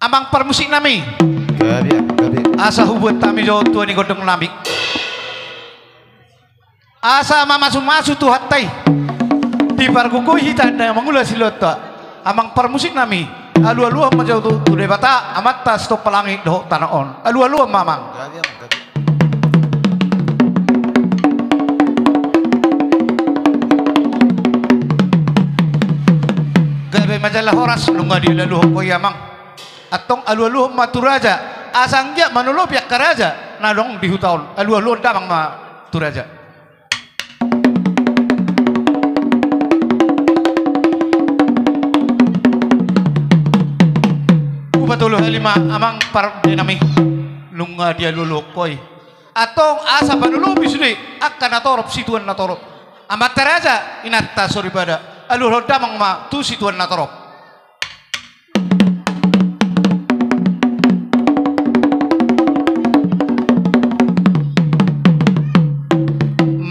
amang permusik nami Gabi. asa hubut tami jo tua ni godong nami asa mamasu tu hatai di parguku hita na mangula silota amang permusik nami alu-alu majau tu debata amata stop pelangi do tanaon alu-alu mamang Gabi. gabe majalah horas nunga di lalu ko yamang atong alu-alu maturaja asangja manulo pihak karaja nadong di hutaon alu-alu damang ma turaja upatuluh lima amang par dinami nunga dia lulu koi atong asa panulo bisuli akan natorop situan natorop amat teraja inatta soribada alu damang ma tu situan natorop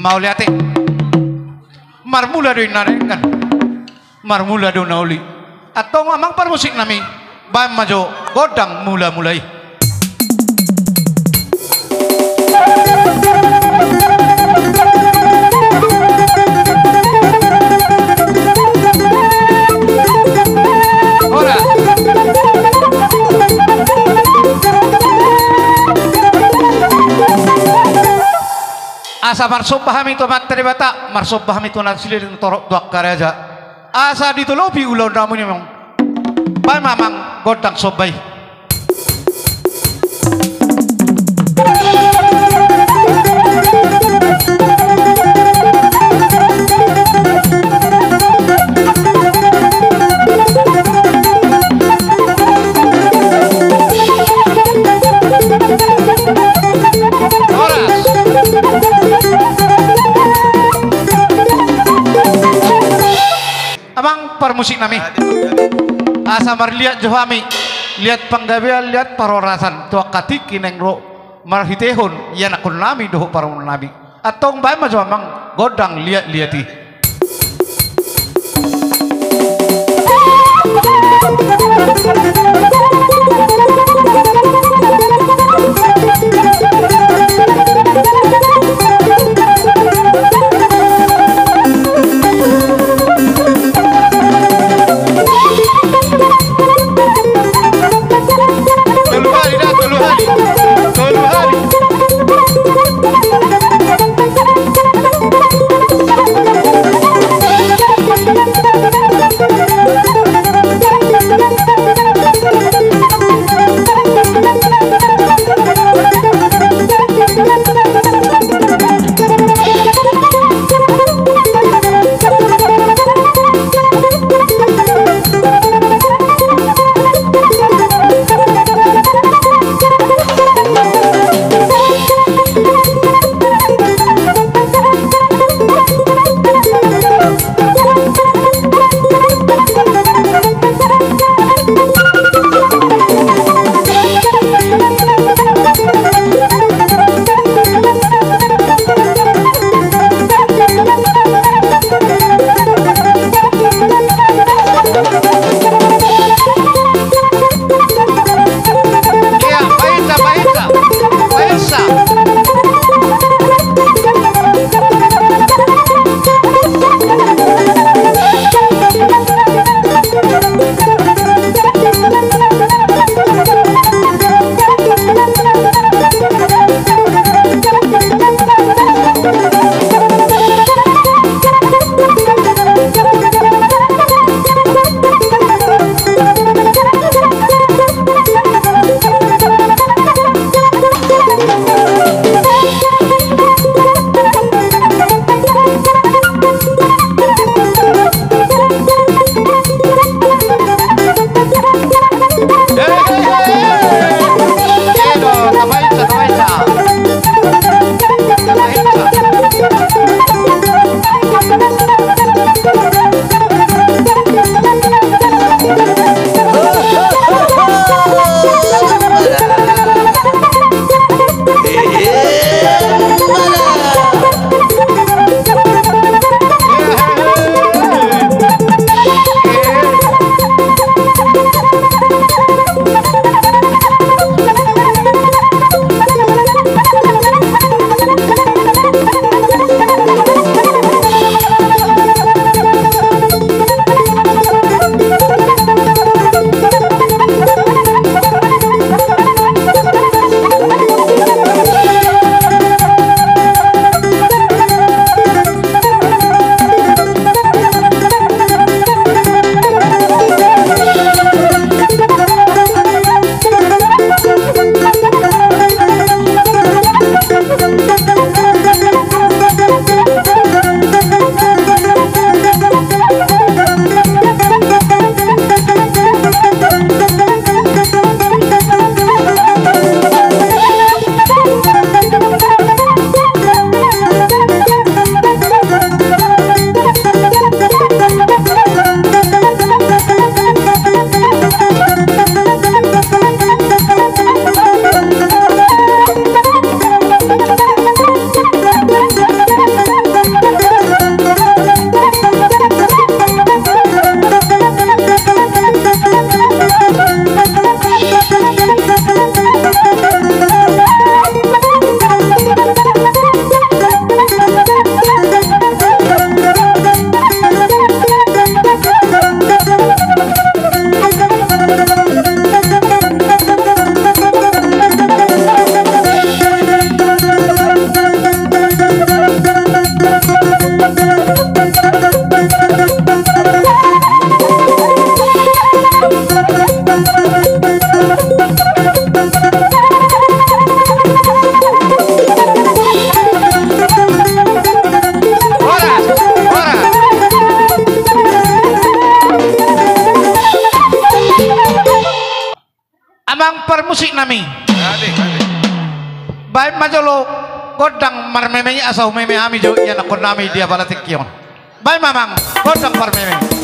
mau lihat marmula do inarengan marmula do nauli atau amang par musik nami bam majo godang mulai ora asa marsob pahami to materi bata marsob pahami to nasilir torok tuak karaja asa ditolopi ulau namu ni memang ba mamang godang sobai amang permusik nami asa mar lihat johami lihat panggabean lihat parorasan tuak katik kineng ro marhitehon yan akun nami doh parun nami atong bay majo amang godang liati amang permusik nami. Adik. Baik majolo godang marmeme asau meme ami jo ya nakon nami dia balatik yon. Baik mamang godang marmeme.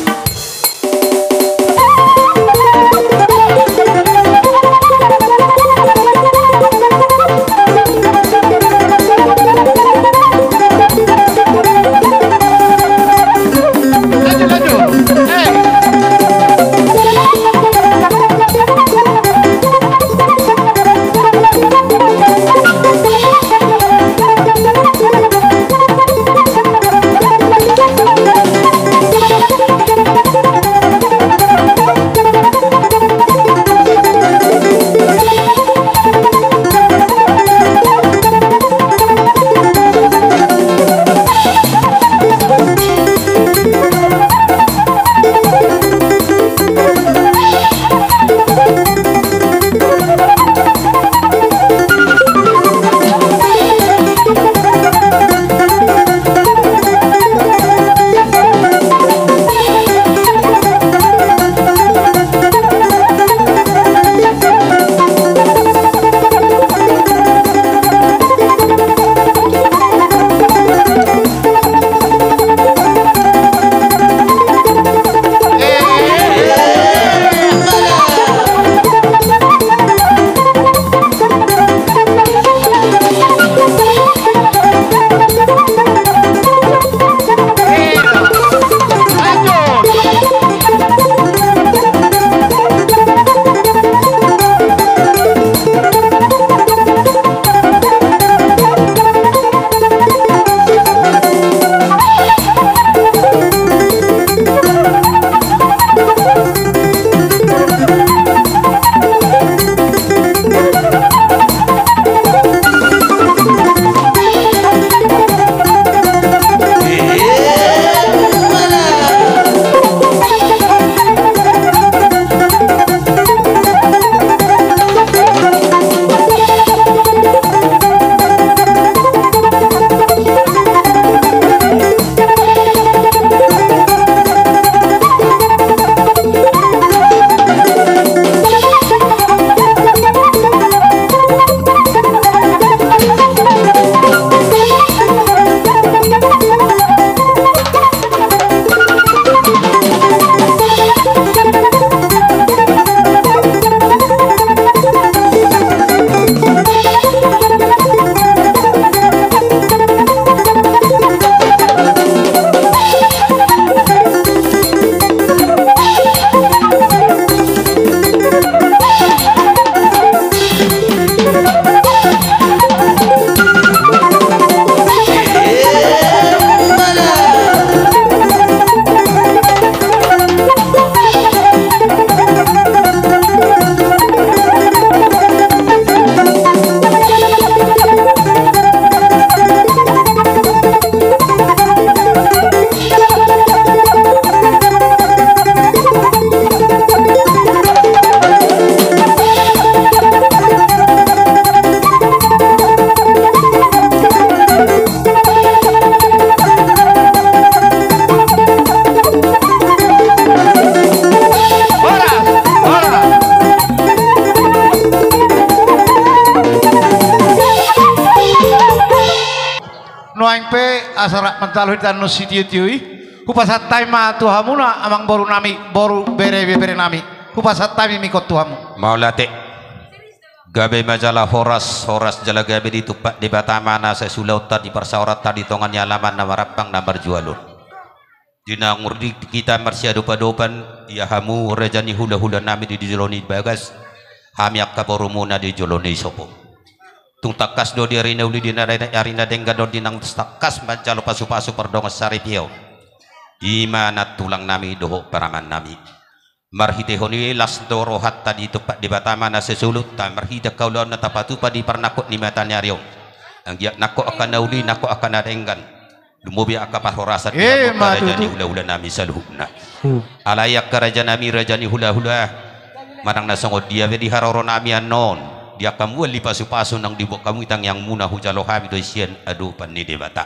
asara mentalui dan nusidio tiui hupasat taima tuhamuna amang boru nami boru bere nami hupasat taimi mikot tuhamu maulate gabe majalah horas jala gabe ditupak di batamana sesulauta di persaurat tadi tongan alaman namarapang namar jualun dina ngurdi kita marsiadu padopan ya hamu rejani hula nami di joloni bagas hamiak kaborumuna di joloni sopo tung takas do di arina uli dina arina dengga do dinang takas mancalo pasu perdongas sari piau imana tulang nami doho paraman nami marhite honi las doro hatta di tupak di batamana sesulut ta marhite kaulon na tapatupa di parnakot ni matanya rio ang giyak nako akan nauli nako akan adenggan dumubi akapah horasan rajani hula nami saluhna alayak karaja nami rajani hula manang nasangod dia di haroro nami anon dia kamu li pasu-pasu nang dibok kamu itang yang muna hujalo hami do sian adu panni debata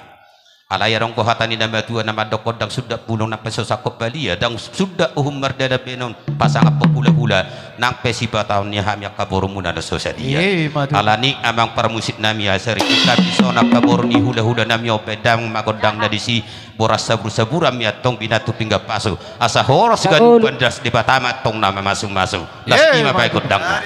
alayarong ko hatani nama tua nama dokod dang sudah pulong na peso sakop balia dang sudah mardada benon pasang apa hula-hula nang pesipa tahun niya hamya kaborumuna na sosadia alani amang paramusit nami asari kita bisa nak kaboruni hula-hula nami opedang magodang na disi boras sabur-sabura mi atong binatu pingga paso asa horos gan bandas di batama tong nama masung-masung lasti mapai godang na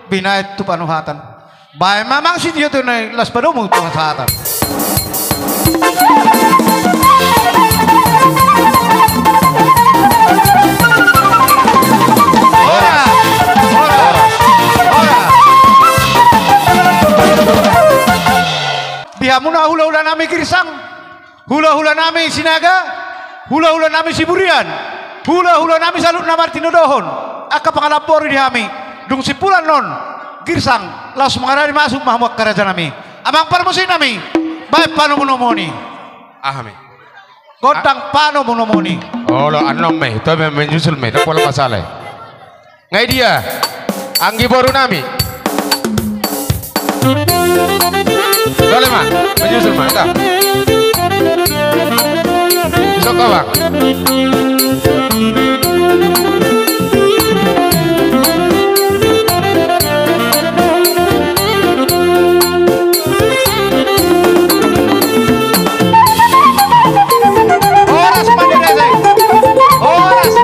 binayad tu panuhatan. Bae mamang si dia tu na las padomo tu hatan. Ora. Bihamuna hula-hula nami Girsang, hula-hula nami Sinaga, hula-hula nami Siburian, hula-hula nami Salut na Martinodohon. Aka pangalapori di kami, dung sipulan non Girsang, langsung mengarari masuk mahmuak kerajaan nami. Amang parmusin nami, baik pano monomoni. Ahami. Kodang pano monomoni. Oh lo anom me, itu menyusul me, tak pola masalah. Ngai dia, anggi baru nami. Boleh mah, menyusul mah, tak? Besok kau bang. Horas pandai horas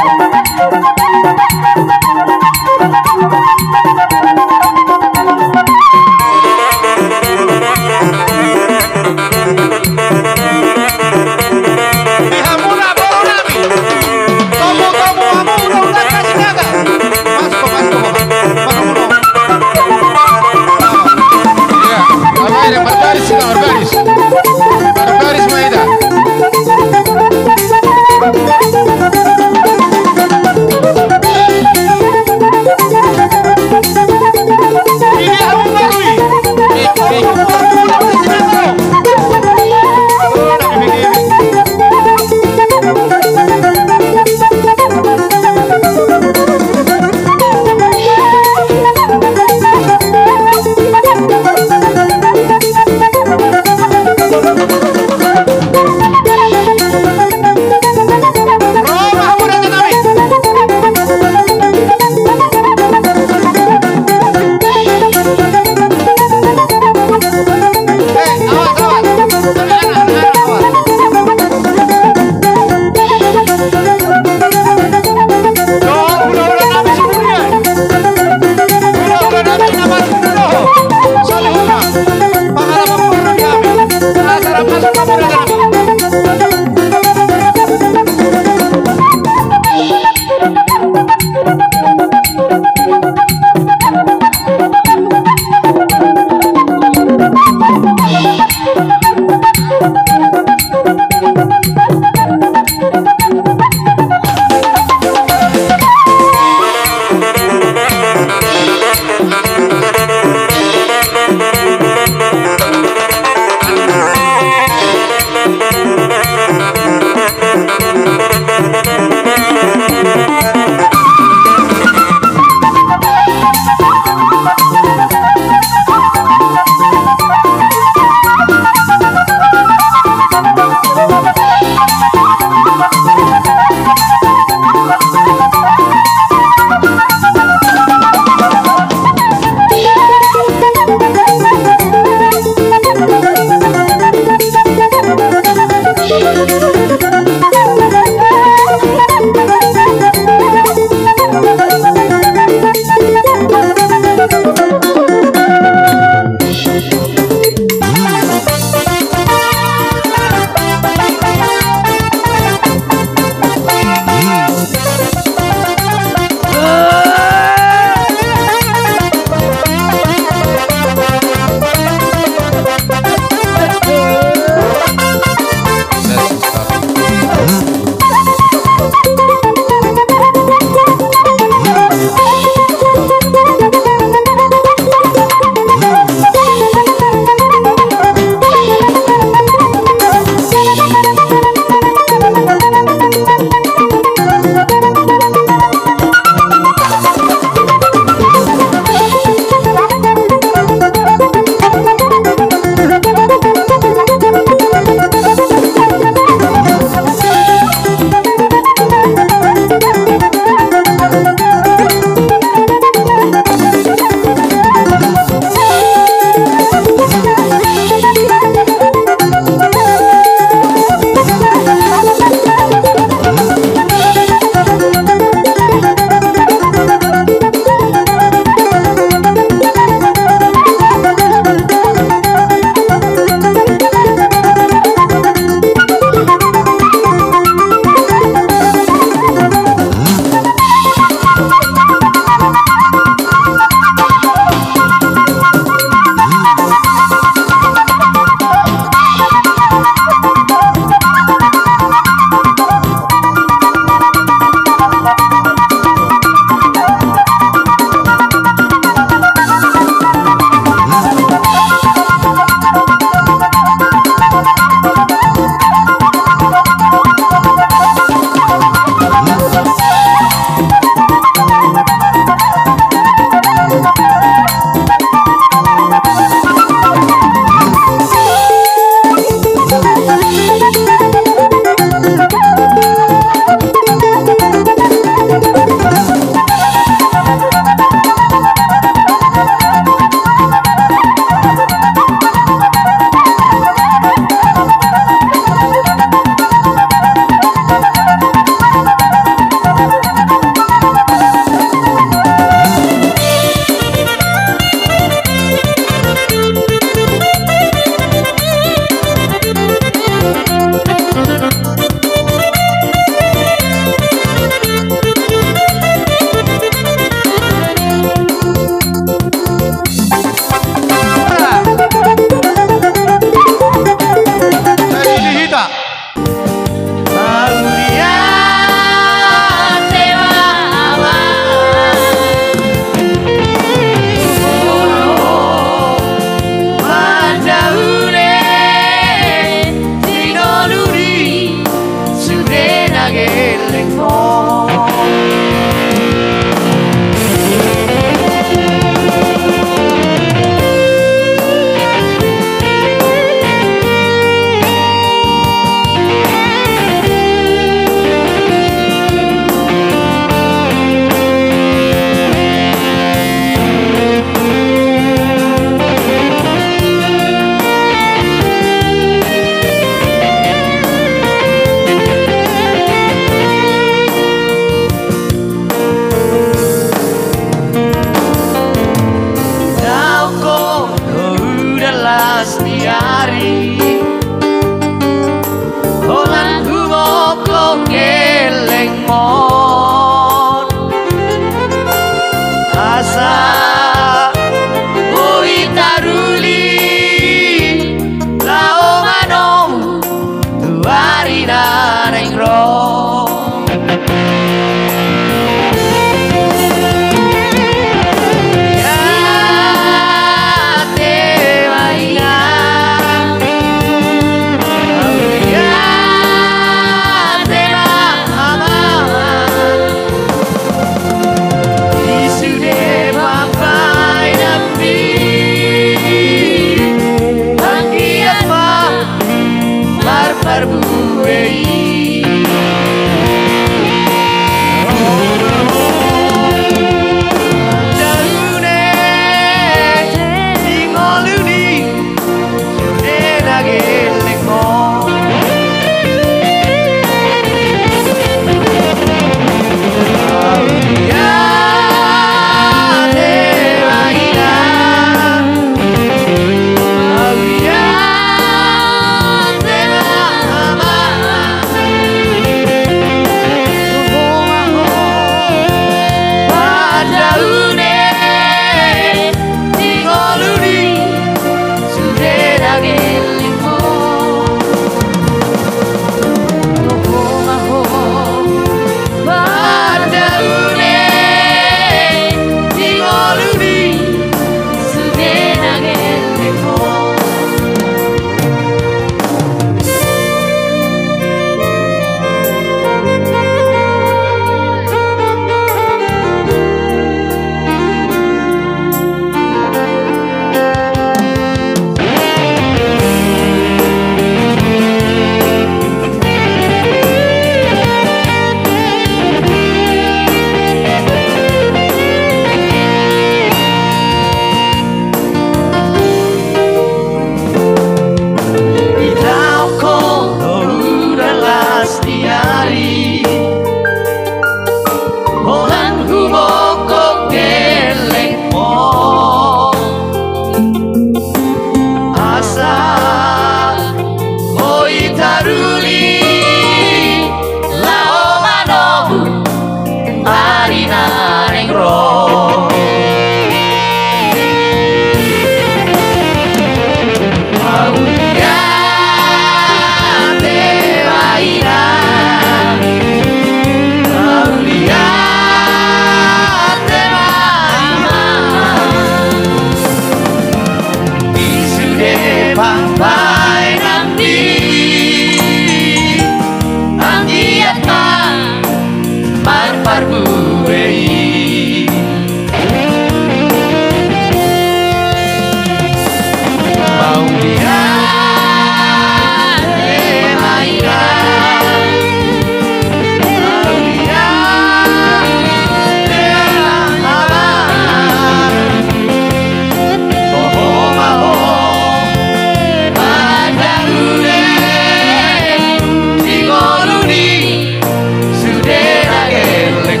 Sudah gelek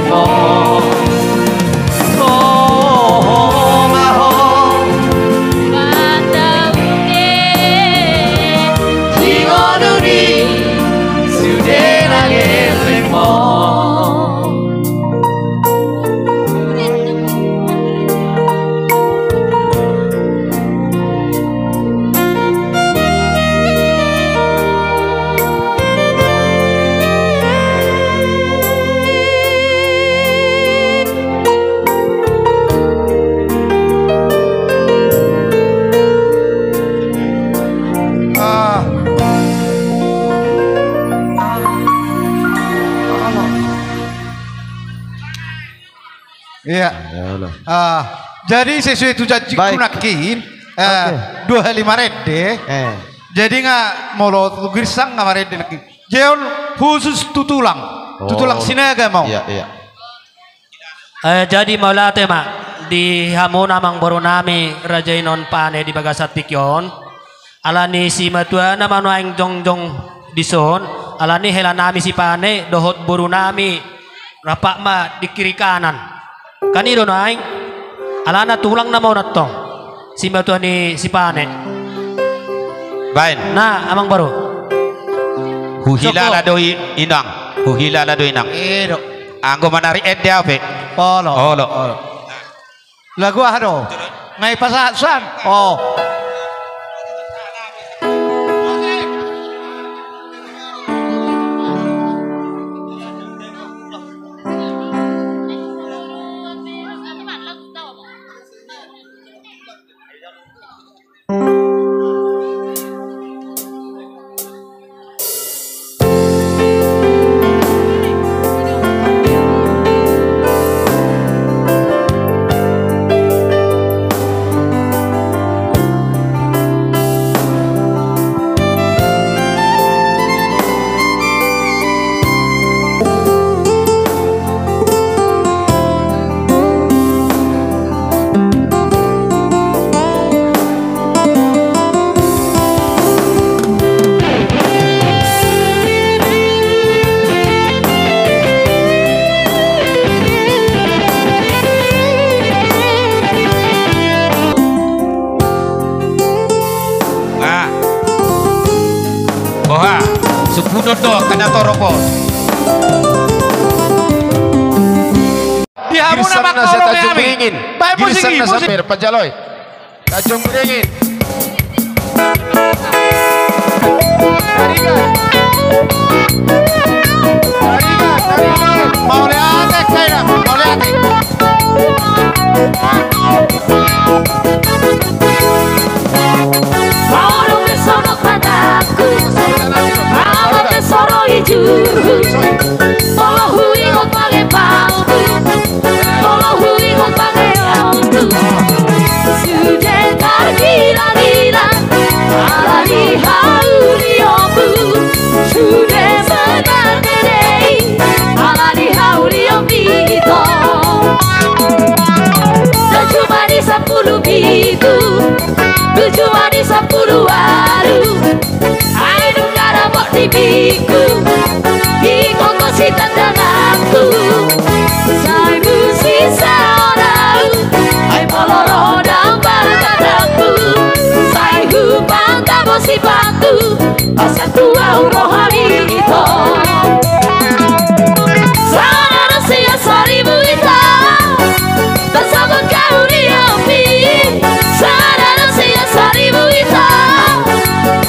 Iya. Jadi sesuai itu janji kunakin 25 rede. Jadi nggak mau lo girsang nggak rede lagi. Jeon khusus tutulang sinaga mau. Iya. Jadi maula tema di hamuna mang baru nami raja inon pane di bagasat tikyon. Alani si matua nama nuaing jong dison. Alani hela nami si pane dohot baru nami rapak ma di kiri kanan. Kanido nuaing alana tulang nama unatong. Si matua ni si pane. Bain. Nah amang baru. Huhilala do inang. Huhilala do inang. Anggo manari ede ape. Olo. Lagu hado. Ngai pasasan. Oh. Sukudodo kana toropo. Di hamuna Girsan na sa makolong Tanjung kami. Beringin. Baik Girsan musik na sa Mir Pajaloy. Tanjung Beringin. Tarigan. Mau lihat kayak mau lihat. Mauro che sono padaku, amo che sono i giurhu, tolo hui ngot pake bambu, tolo hui ngot pake bambu. Sudah tergila-gila, alani hauli ombu, sudah menanggedei, alani hauli ombito. Cuma di 10 bitu, cuma di 10 waru. Ayo cara bok di biku, di koko si tandanganku. Saya sisa orang, ayo poloro dan barkadaku. Saya hubang kamu si batu, pasal tua rohani itu. Sana sia seribu itu. Bersama kau di api, sadar sia seribu itu.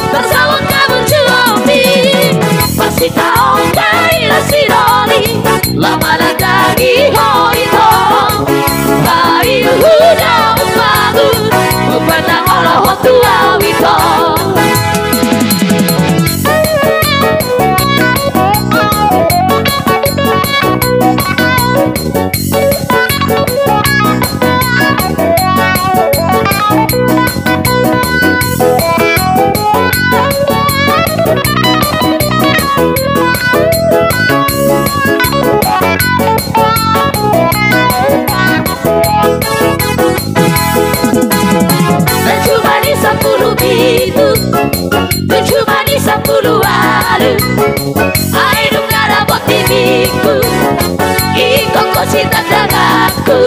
Bersama kau cuapi, pasti tahu kaya si doli, lama lagi ho itu. Bayu udah bagus, bukan orang tua itu. Cuma di 10 bitu, cuma di 10 waru. Ayo nggak dapat diriku, ikut kau cinta denganku.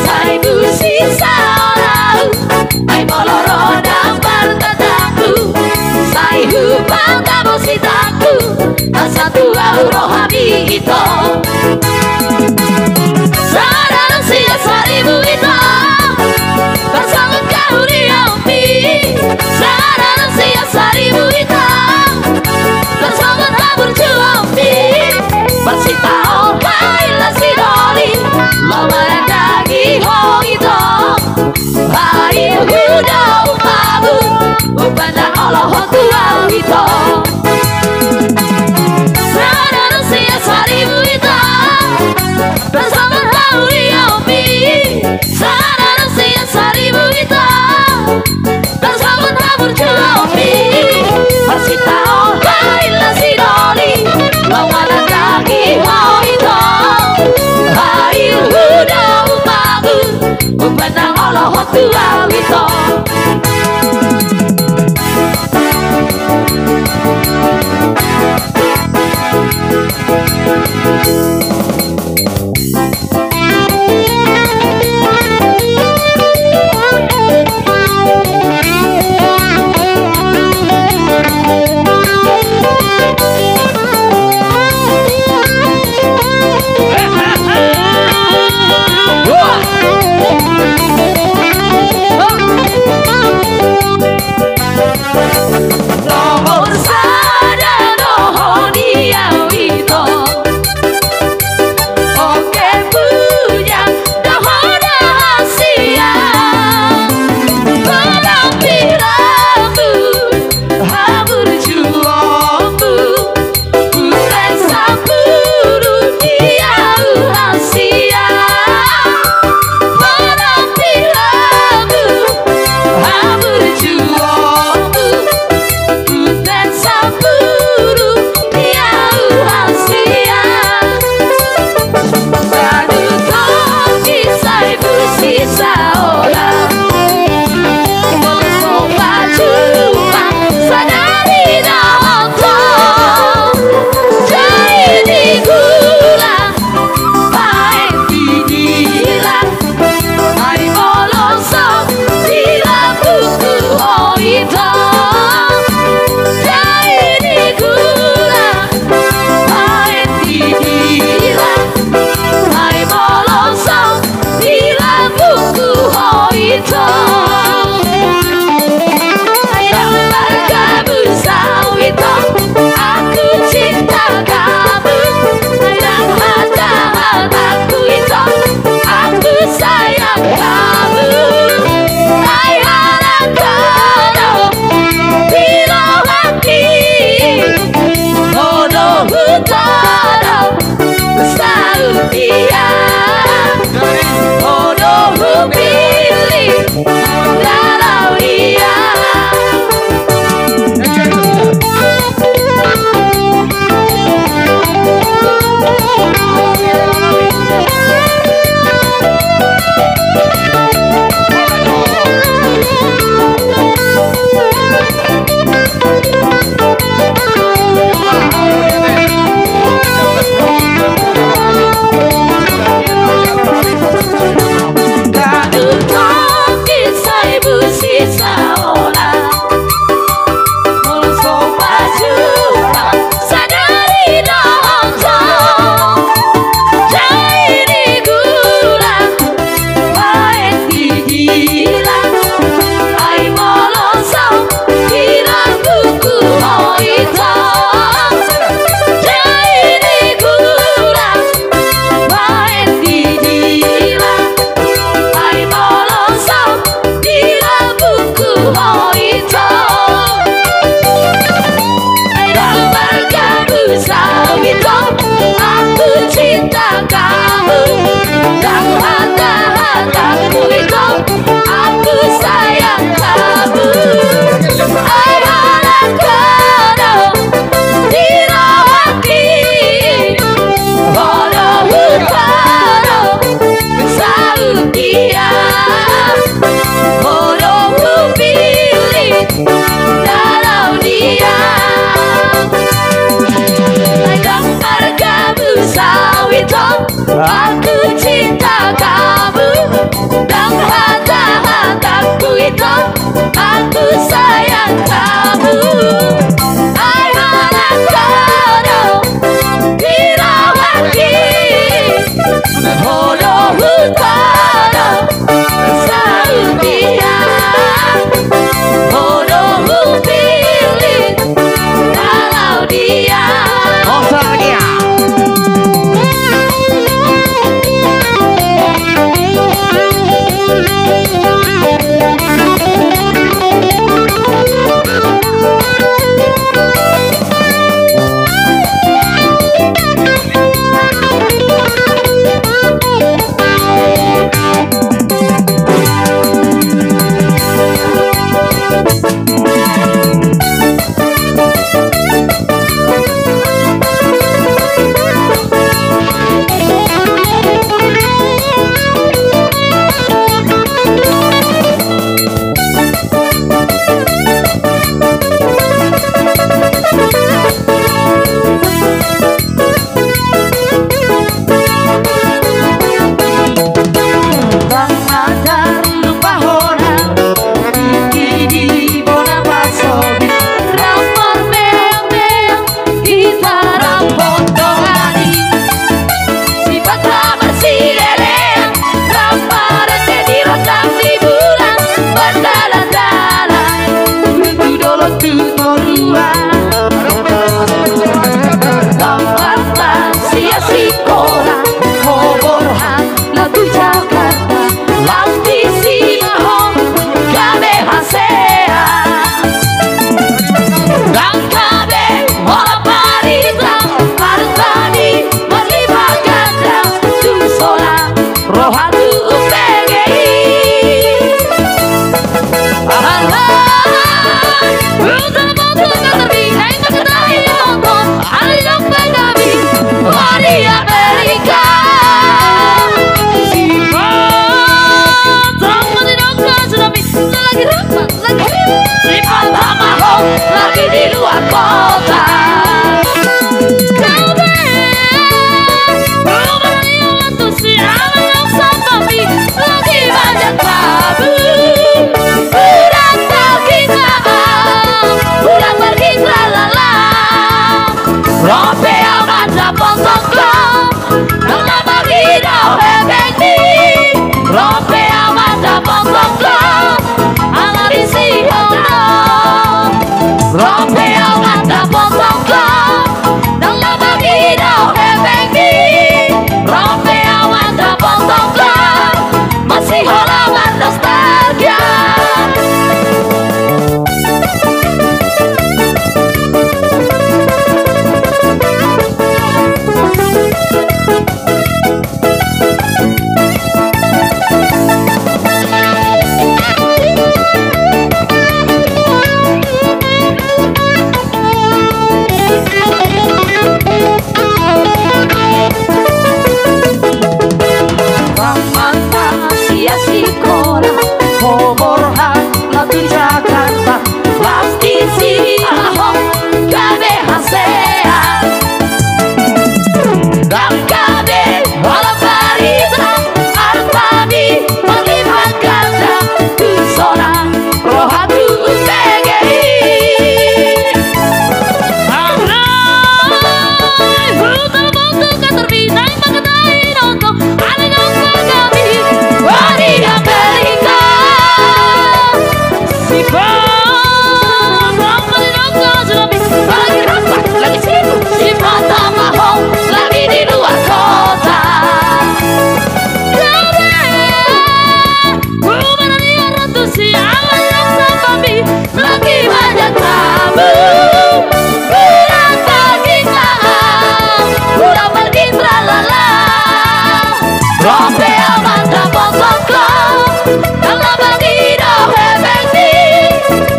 Saya sisa orang, ayo moloro dan berkataku. Saya hubang kamu cintaku, satu rohani itu. Sadar sia seribu itu. Bersama kau di api, sadar sia seribu itu. Bersama tabur cuapi, masih tahu kaya si doli, lama lagi ho itu. Hari udah bagus, bukan Allah tua itu. Sadar sia seribu itu. tua wito. Aku cinta kamu dan hati-hatiku itu aku sayang kamu. I wanna go dirawati hodo hutara Saudia hodo pilih kalau dia sia sekolah Hoborohan lagu Jakarta Lasti Simahong Gabe Hasea Dan Gabe Ola Parita Partani Maliba Ganda Tusola Rohatu UPGI Udah bantu katabi Hai makadai nonton Hari yang pengabi Hari Amerika lagi di luar kota Kabe Rumah yang antusias yang sampai lagi banyak tabu Udah pergi tralala Rompe aman japon toko Nona bagi dau hebeng di Rompe aman japon toko Ala di si hono Rompe awan dapot toko Nang labagi daw hebeng di Rompe awan dapot toko Masih halaman nostalgia Jakarta Lasti Simahong Gabe Hasea Dan Gabe Wala Parita Artami Melihat Ganda Tusona Rohatu UPGI Alay Hutan Bontu Katerbinai Makadai Noto Ada yang Pagami Wari Amerika lagi di luar kota lagi banyak tamu Udah pergi tralala Rompe aman dapot toko Kalau bagi dau hebeng di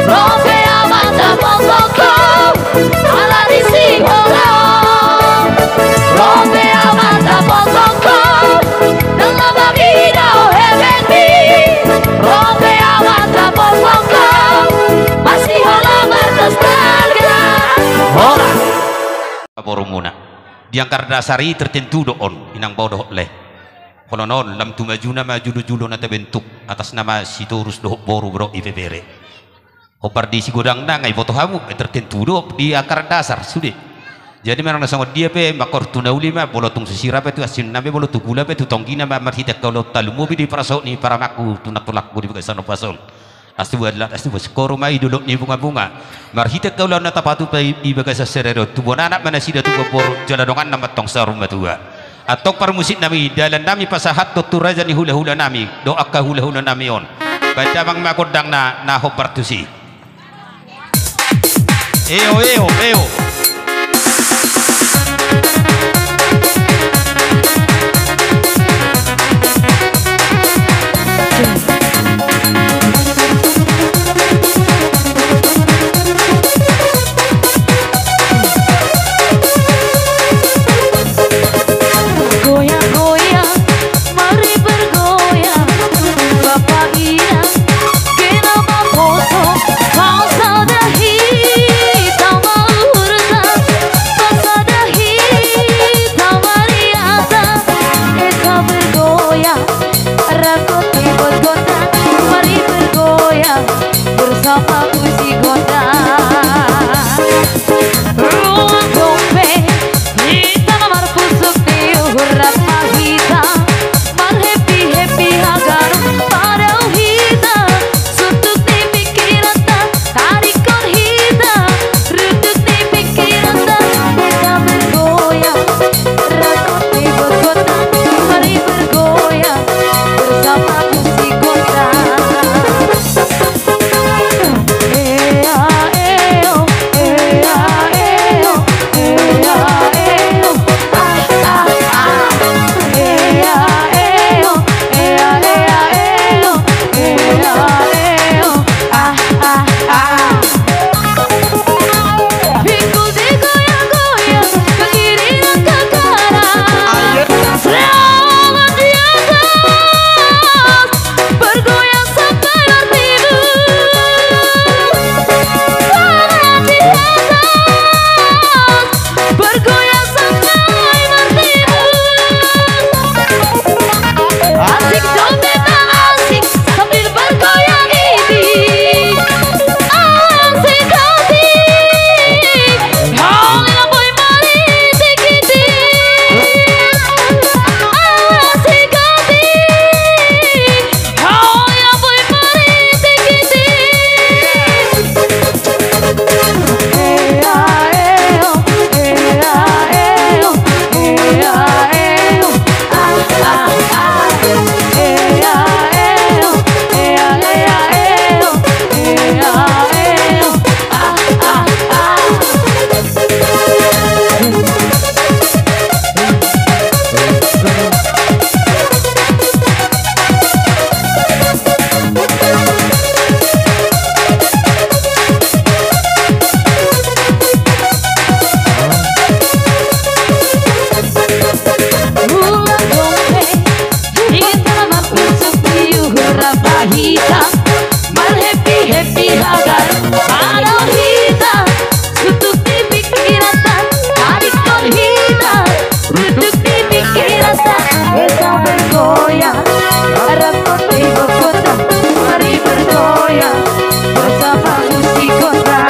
Rompe aman dapot toko Ala di si hono Rompe aman dapot toko Kalau bagi dau hebeng di Rompe aman dapot toko Masih halaman nostalgia Ora Boromuna diangkar dasari tertentu doon inang bau doh leh kalau non lam tu maju nama judo nata bentuk atas nama sitorus doh boru bro ivevere hopar di si godang nangai foto hamu tertentu doh di akar dasar sudah jadi memang sangat dia pe makor tuna ulima bolotung sisira pe tu asin nabe bolotu gula pe tu tonggina ma marhita kalau talumu bi di parasok ni para maku tunat tulak budi bekas sana pasol astu buat skoro mai dulu ni bunga marhita kaulah nata patu pe di bekas serero tu bona anak mana sida tu bor jaladongan nama tong sarum batua atau permusik nami dalam nami pasahat dokter raja ni hula nami doa ka hula nami on baca bang makodang na hopartusi eo Goyang-goyang, mari bergoyang Bapak Ina, kenapa foto Bangsa dah hitam mahur ulang dompe ingin selamat besok diuhur pahita mal happy happy agar ada hita tutup di pikiran tarik hita tutup di pikiran kita bergoyang harap kau kota mari bergoyang bersama musik kota.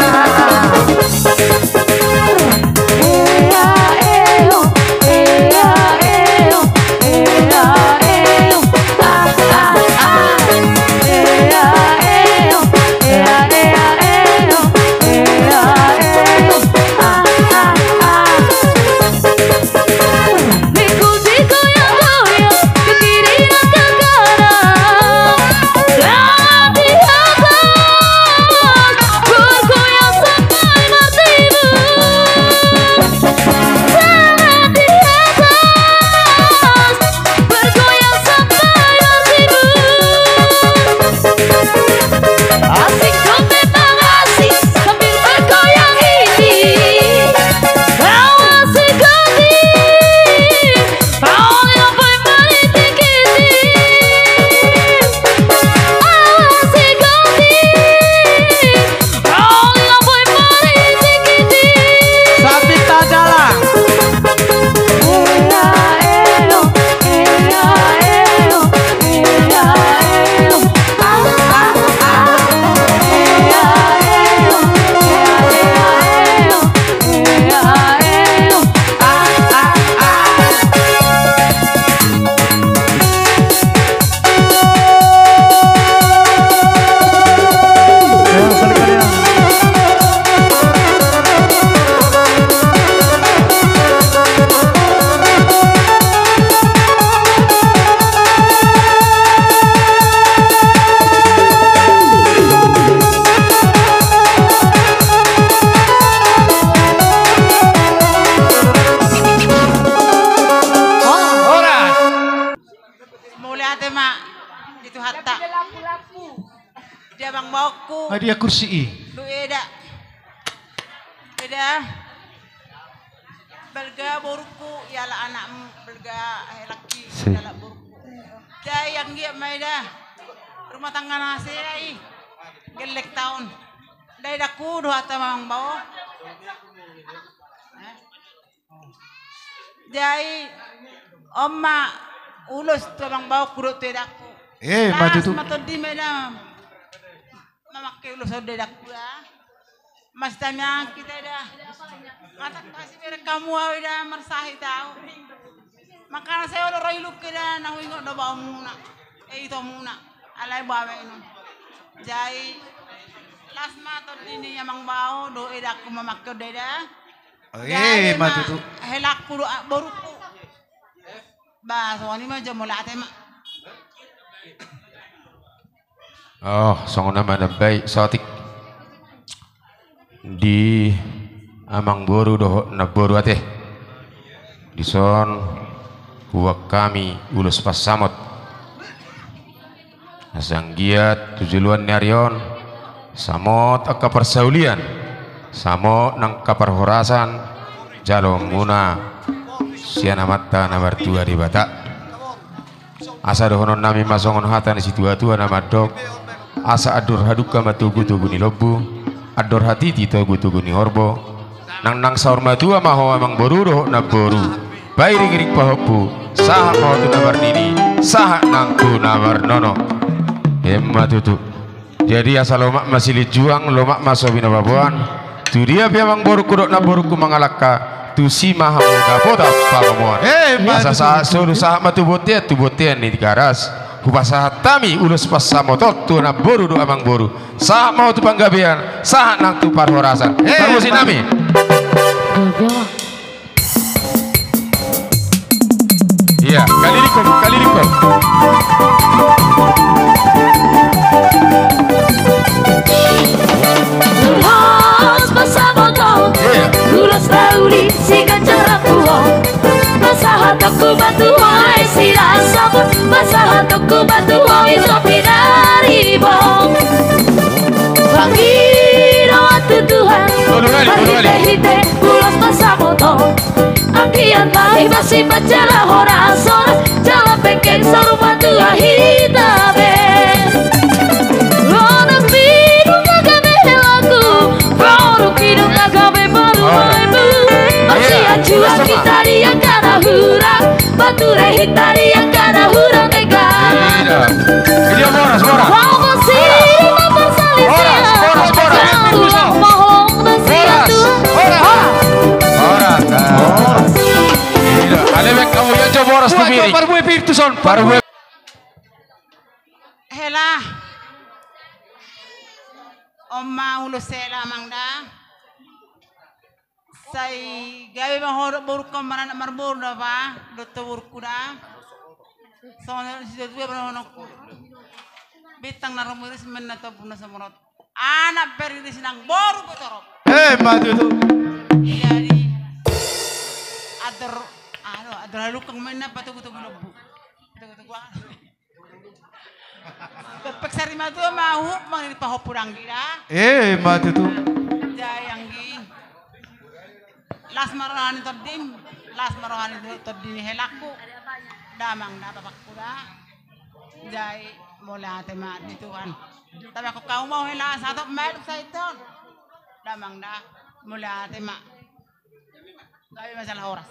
Dia kursi i. Eda. Eda. Belga boruku ialah anakmu belga laki ialah boruku. Jai yang dia maida. Rumah tangga nasi ai. Gelek tahun. Dai daku dua tamang bau. Jai Oma ulus tamang bau kurut daku. Maju tu. Mas di maida. Memakai ulus dedak pula, mas tanya kita dah, mata kasih mereka kamu dah mersahi tahu, makanya saya udah roy luk kita nak ingok do bau muna, itu muna, alai bawa ini, jai, lasma atau ini yang bau do edak ku memakai dedak, maju tu, helak pulu boruku, bah soalnya mah jamulah tema. Oh, song nama baik sotik di amang boru doh na boru ate di son buat kami ulus pas samot asang giat tujuan nyarion samot akka persaulian samot nang kaparhorasan jalong muna siana mata nomor 2 di Batak asa dohonon nami masongon hata ni situa tua nama dok asa ador haduka matugu-tugu ni lobu ador hati tugu-tugu ni horbo nang saur matua maho amang boru na boru bairi ngirik pahopu saha mau tu nabar dini saha nang tu nabar nono emma tutu jadi asal lomak masih lijuang lomak maso bina babuan tu dia piamang boru kudok na boru ku mangalaka tu si maha muda poda pagamuan asa saha suru saha matu botian ni dikaras kupasahat tami ulus pasamotot tu na boru do amang boru saha mau tu panggabean saha nang tu parhorasan tarusin nami iya kali likom ulus pasamotot ulus tauri si kancara puho pasahat aku batu hai si rasabut pasahat aku batu hai sopinari bong Bangiro atu Tuhan hite ulus pasamotot kian bahi masih bacara horas horas jalan pengkeng saruma tua hitabe Ronak biru ngagabe lagu Baru kidung ngagabe baru ibu Masih acua kita yang kana hura Batu rehit tari yang kana hura nega Video boras boras. Kau masih mempersalin Boras boras. Mohong dan siatu Boras. Tidak. Alebek kamu yang coba boras tu miri. Parbu Pirtu son. Parbu. Hela. Oma ulo sela mangda. Say gawe mahor buruk kemaran marbur da ba. Dotto burkuda. Soalnya sudah dua berono. Bitang naromuris menato puna samurot. Anak beri di sinang boru betorop. Madu tu. Jadi ador lalu kang mana patugu-tugu lebu. Patugu-tugu. Pepek sari madu mau mangni paho purang gira. Madu tu. Jayanggi. Las marohani toddim helaku. Damang na papakura. Jay mula tema dituan. Tapi aku kau mau hela satu mer sa iton. Damang na mula tema. Gawe masalah oras.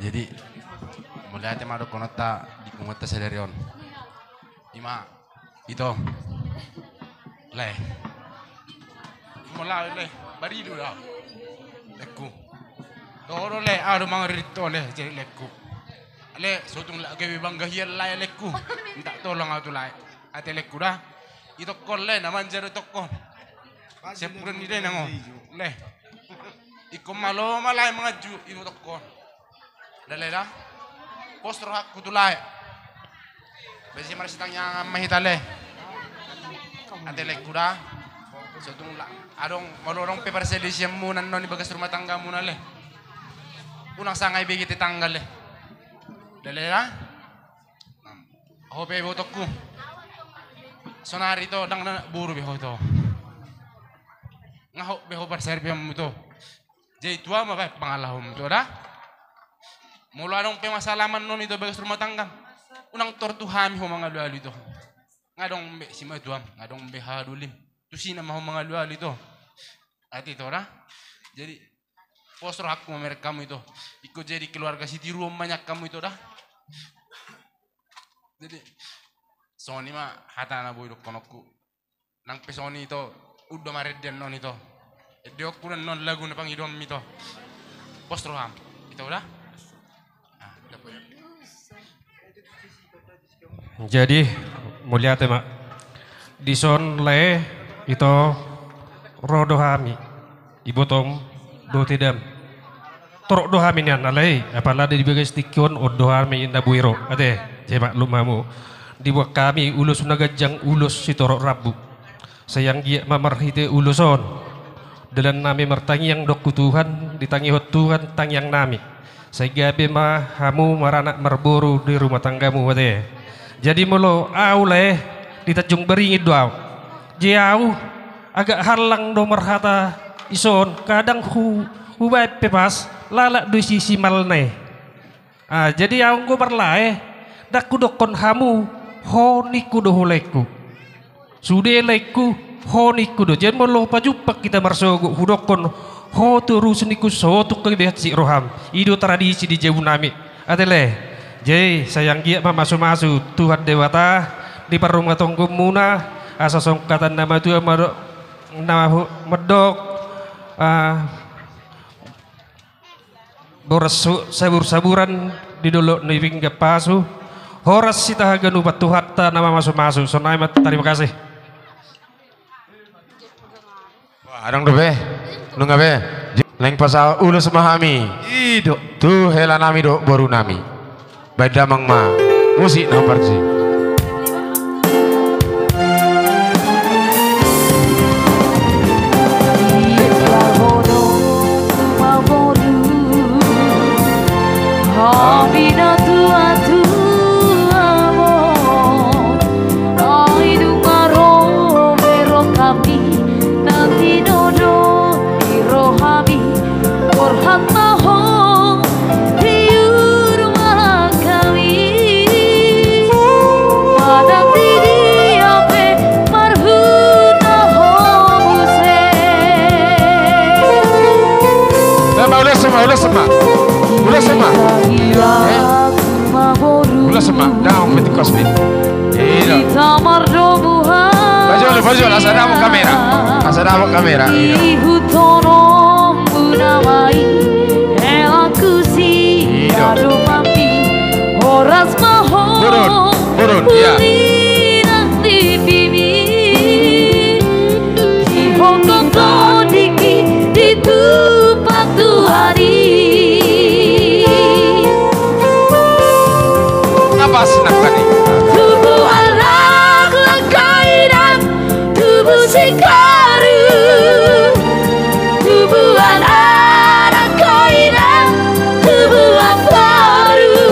Jadi mulai tema do konota di kumota sadarion. Ima itu le mulai le bari dulu dah leku toro le ado mangrito le jadi leku le sotung lagi bangga hial lai leku tak tolong atu lai ate leku dah itu kon le naman jero tokon sepurun ni deh nango le ikom malo malai mengaju itu tokon le dah postro hak kutulai besi maris tanya mahitale ate leku dah sotung la adong malorong pe parselis yang munan non ibagas rumah tangga munale unang sangay bigiti tanggal le le dah hope botokku sonari to dang buru beho to ngaho beho par serbiam to jadi tua mah pangalahum to dah mula dong pe masalaman non itu bagas rumah tangga unang tortuhami ho mga luali to ngadong be sima tuam ngadong be hadulim tu sina mau mga luali to ati to dah jadi posro aku mereka kamu itu ikut jadi keluarga siti ruang banyak kamu itu dah jadi Sony mah hata na boy konokku nang pesoni itu udah mareden non itu diok pun non lagu na pangidom itu postro ham itu dah jadi mulia tema dison le itu rodohami ibu tom do tidam torok dohami ni analai apalagi di bagai stikion odohami inda buiro ade jema lumamu di buat kami ulus nagajang ulus si torok rabu sayang dia mamarhite uluson dalam nami mertangi yang dok Tuhan ditangi hot Tuhan tang yang nami saya gabe mah hamu maranak merburu di rumah tanggamu ade jadi mulu aule ditajung beringit doa jauh agak halang do merhata ison kadang hubai pepas lalak du sisi malne jadi aku go berlae dak kudokon hamu honi kudo holeku sude leku honi kudo jadi mulu pajupak kita marsogo hudokon ho terus niku so tu kebehat si roham ido tradisi di jauh nami adele jadi sayang dia masuk Tuhan dewata di perumah tonggo muna asa songkatan nama Tuhan nama medok boras sabur-saburan di dulu niping pasu horas sita haganu batu hatta nama masuk sonai terima kasih Adang dobe nunga be leng pasal ulus memahami Ido. tu hela nami do baru nami badamang ma musik nomor si Ulah semak, down with the cosmic. Baju, asal kamera. Burun, ya. Apa senang tadi? Tubuh anak lekairan, tubuh sekaru, tubuh anak kairan, tubuh baru.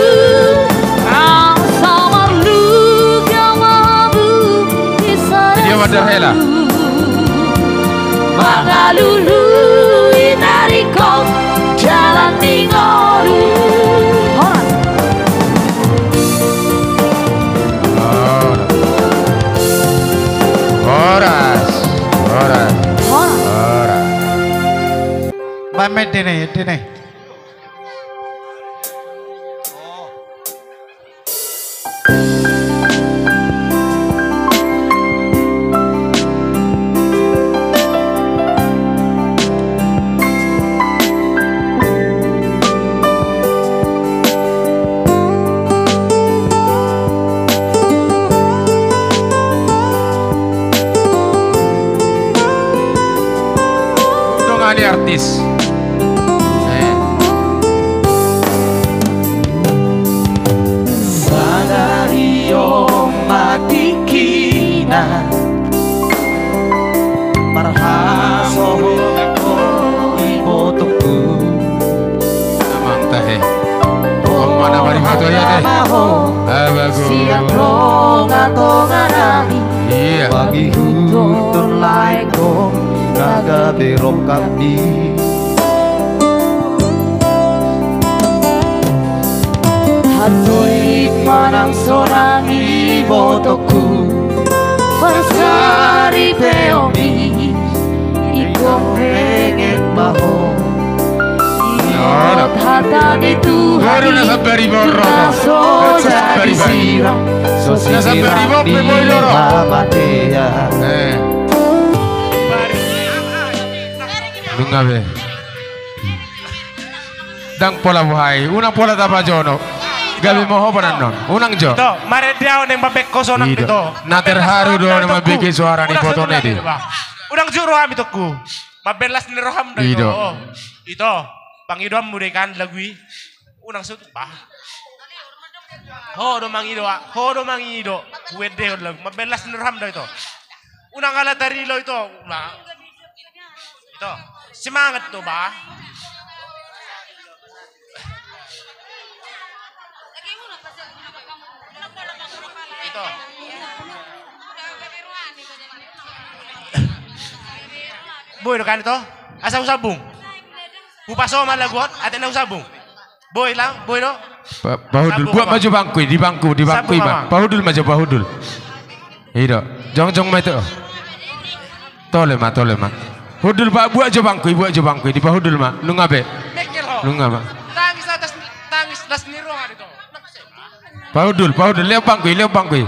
Sama lu kamu bisa. Dia wadah hela. Maka lulu inariko jalan ningoru. Bamet dene. Dongani artis. Bagi hutun laiko naga berok kami Hatoi manang sorangi botoku Persari peomi Ikong pengen baho Iot hatani Tuhan Naso jadi siram So siram di mamatea Lungabe. Dang pola buhay. Unang pola tapa jono. Gabi mo ho non. Unang jo. To, mare dia neng babek kosonak itu. Na terharu do na mabiki suara ni foto ne di. Udang juro ham itu ku. Mabelas ni roham do itu. Itu pangidom mudekan lagui. Unang sut bah. Ho do mangido. Wede lag mabelas ni roham do itu. Unang ala tari lo itu. Itu semangat tuh bah. Itu. Boy kan itu? Asa usabung. Upaso malagot, ate na usabung. Boy lang, boy no. Bahudul buat maju bangku di bangku iba. Bahudul maju bahudul. Iya, jong mai tu. Tole ma. Hudul pak buat aja bangku di bahudul ma. Lu ngabe? Lu ngaba? Tangis las niro itu. Bahudul lihat bangku.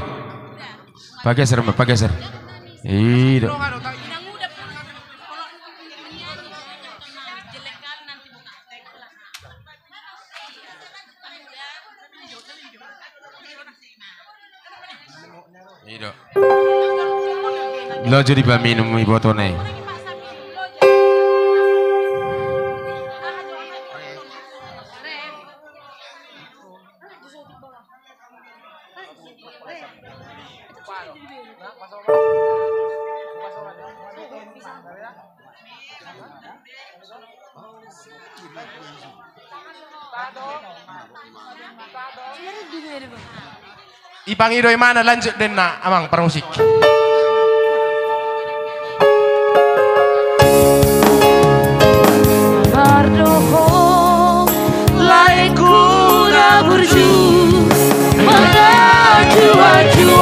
Pageser. Iya. Iya. Lo jadi minum botone. Ipangidoy mana lanjut din na amang parmusik. Bardoho laiku na burju Mengaju-aju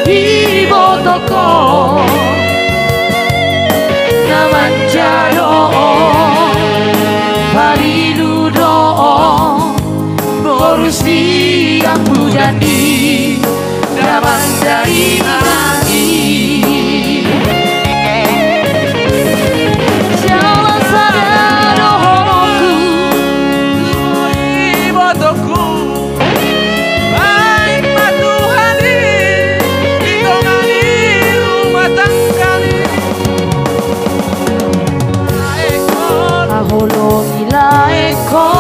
Ibotoko Namanjaro siapku janji dapat dari lagi. Jalan sadar dohoku Ibotoku baik batu hari ditongani rumah tangkali aholo ilaeko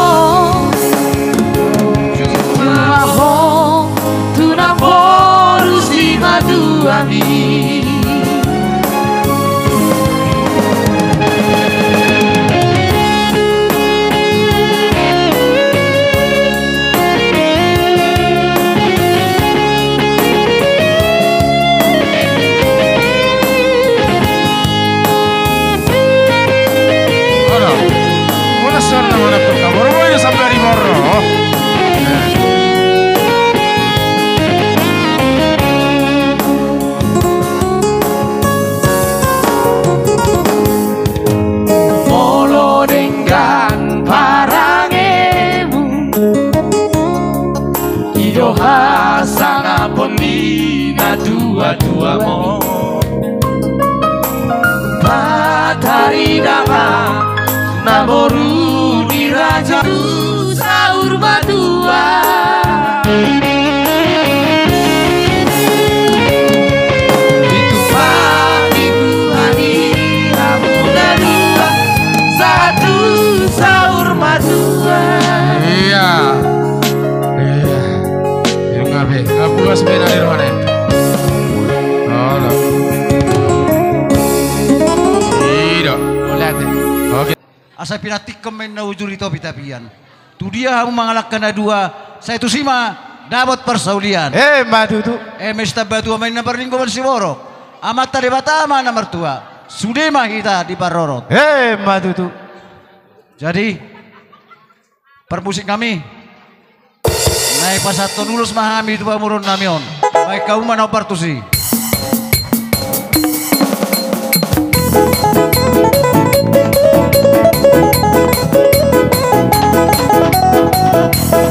jumaho tunaboru si maduami. Sampai di Moro. Molo dengan parangemu idoha sanga pemina dua-duamu patari dama naboru diraja sahur badua. Itu pagi hari kamu dua satu sahur madua. Iya. Iya. Itu ngabe. Ngabu gas benar di mana? Oh. Iya. Lihat. Oke. Asa pinatik kemen na ujur itu pitapian. Tu dia kamu mengalahkan dua. Saya tu sima dapat persaulian. Madu tu. Mesta batu main nomor linggo bersiboro. Amat tadi batama nomor tua. Sudema kita di Parorot. Madu tu. Jadi permusik kami. Naik pasato nulus mahami itu pamurun namion. Baik kamu mana partusi.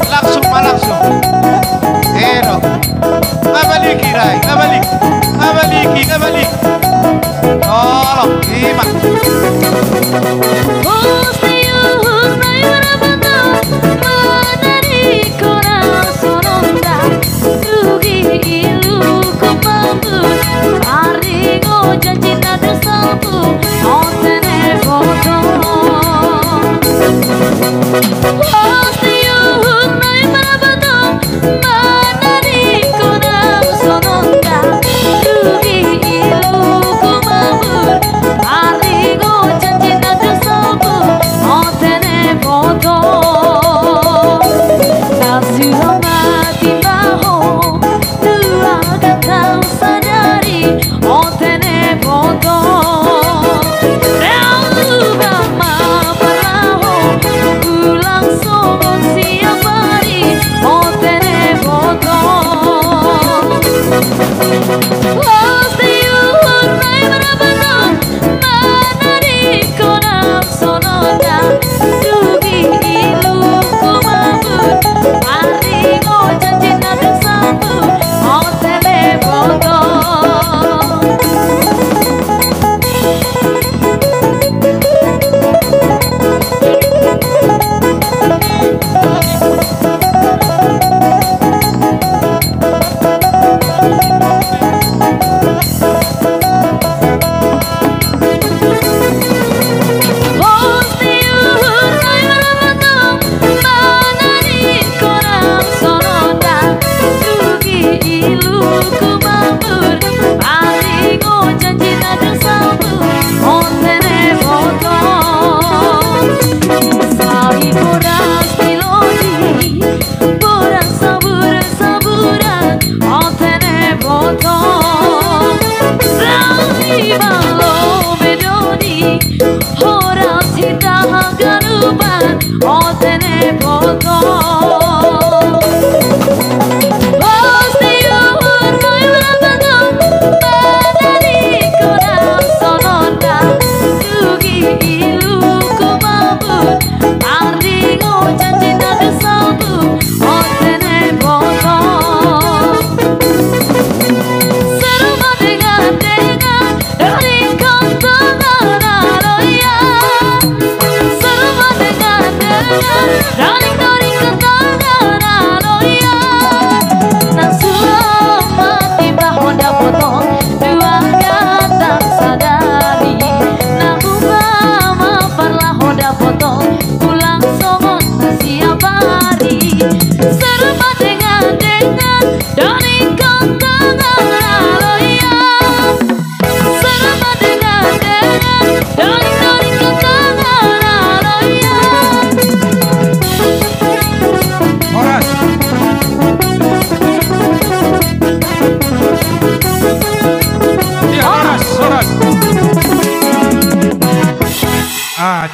Langsung. Ngabaliki rai, ngabalik. Tolong, imak. Ulang so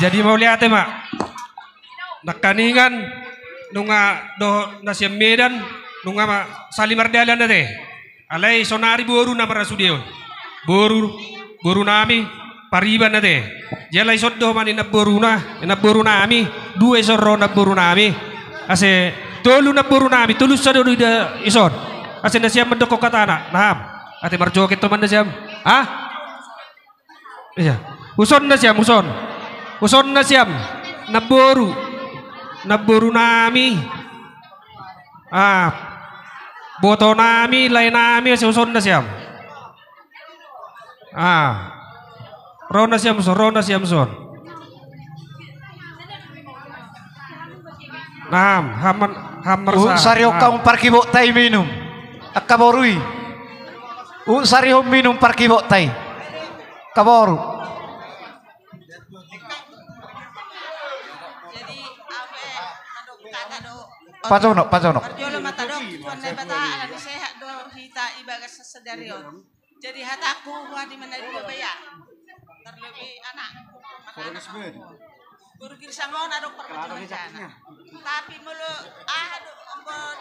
jadi mau lihat mak. Nakaningan nunga do nasiam Medan nunga ma salimar dalan deh. Alai sonari boru na para sudion. Boru nami pariban na deh. Jalai soddo mani na boru nami dua sorro na boru nami. Ase tolu na boru nami tulus sa do ida ison. Ase nasiam mendoko katana. Naham. Ate marjoket to man nasiam. Ah? Iya. Uson na siam. Uson na siam. Naboru nami. Boto nami, lay nami uson na siam. Ron na siam son. Hamar Saryo kang parkibo tay minum. Akaborui. Saryo minum parkibo tay. Kaboru. Jadi awe madok kata do. Pacono. Perjolo mata dok tuan ne bata ala di sehat do hita ibagas sesedarion. Jadi hataku wadi menari baya. Terlebih anak. Guru girsangon adok perpacuan jana. Tapi mulu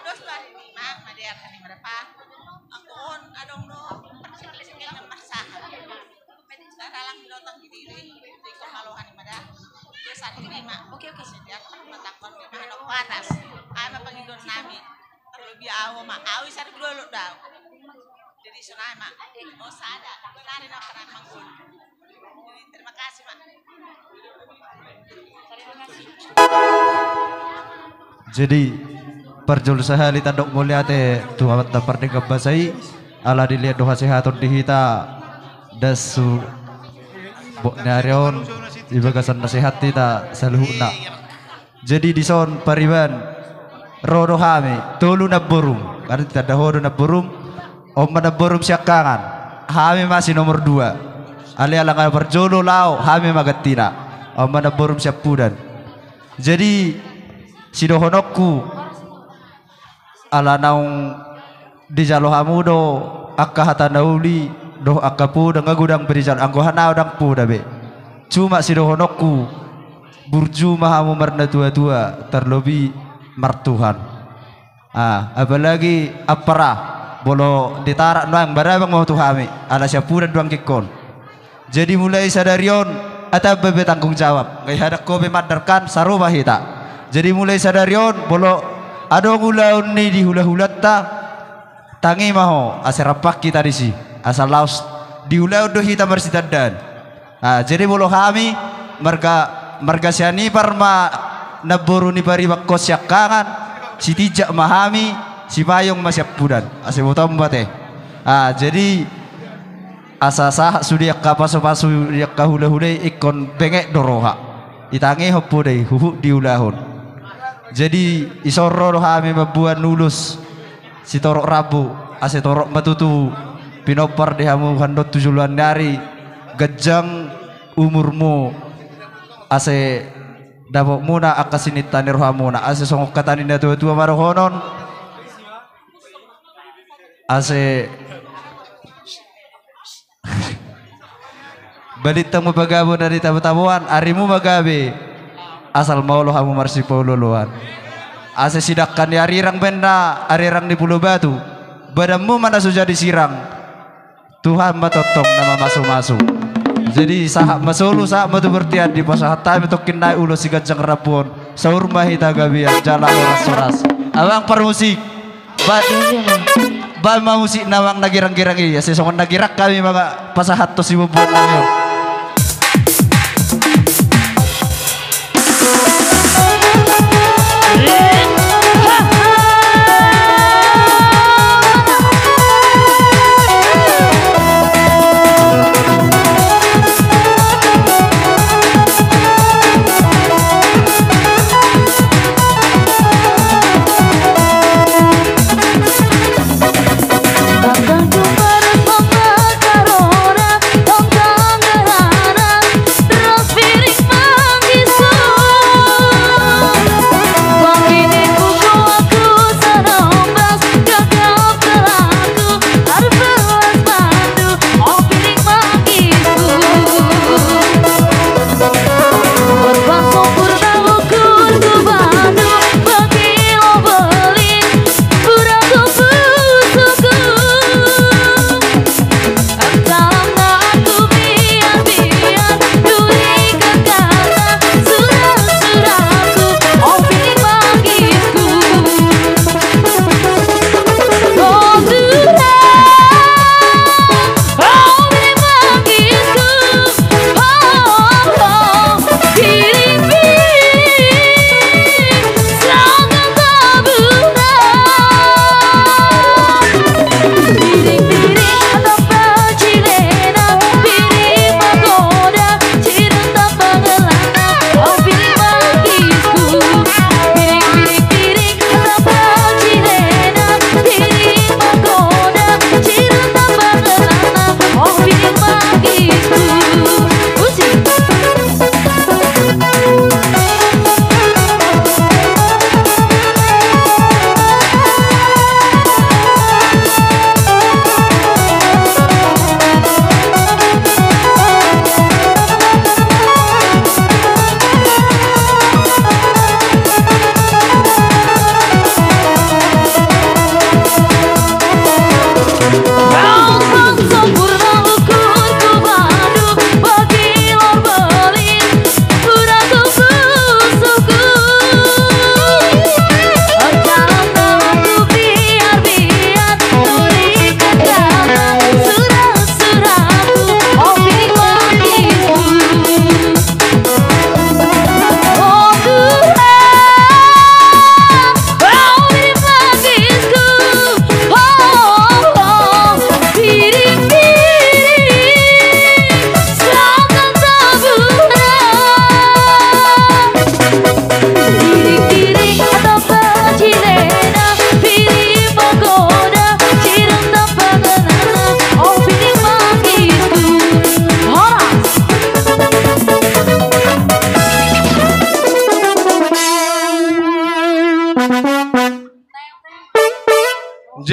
dos bari mak madiar kani merapa. Angkon adong do percaya dengan masalah. Sekarang binotang diri di kemaluan pada dia saat ini mak oke sejak matakon di mana panas ama pangidon nami terlebih awo mak awi sari dulu dah jadi sunai mak mau sada benari nak kena manggul jadi terima kasih mak. Jadi perjul sehali tandok mulia te tuhan dapat dikebasai ala dilihat doa sehatun dihita dasu Narion ibagasan nasihat kita saluhuna. Jadi di son pariban rodo hame tolu na burum karena tidak ada hodo na burum na burum siakangan hame masih nomor 2 ali alang berjolo lao hame magatina na burum siapudan. Jadi si dohonokku ala naung di jalo hamudo akka hata nauli doh akapu dengan gudang berijal anggohana udang pu dabe cuma si dohonokku burju mahamu marna tua terlebih martuhan apalagi apara bolo ditarak noang barabang mau tuhami ala siapu dan duang kikon. Jadi mulai sadarion atau bebe tanggung jawab gaya hadak kobe madarkan sarubah hita. Jadi mulai sadarion bolo adong ulaun ni di hula-hulata tangi maho aserapak kita disi asal laos diulau do hita bersitadan. Jadi bolo kami marga siani parma naburu ni pari bakos yakangan si tijak mahami si payung masyak pudan ase botom bate. Jadi asa sah sudi yakka pasu yakka hula-hula ikon bengek doroha itangi hopo dei huhu diulahon. Jadi isoro kami membuat nulus si torok rabu ase torok matutu pinopar dehamu handot tujuan dari gejang umurmu ase dabok muna akasinit tanir hamuna ase songok katanin na tua marohonon ase balitang mabagabo dari tabu-tabuan arimu magabe asal maulo hamu marsipo luluan ase sidakkan di arirang benda arirang di Pulau Batu badamu mana sudah disirang Tuhan matotong nama masuk-masuk. Jadi sahab masulu sahab matu bertian di pasahat time tokin naik ulo si gajang rapon saur mahita gabian jalan soras abang permusik ba musik nawang nagirang-girang iya sesongon nagirak kami mga pasahat to si bubuan namin. Takkan ku merebut karona, tong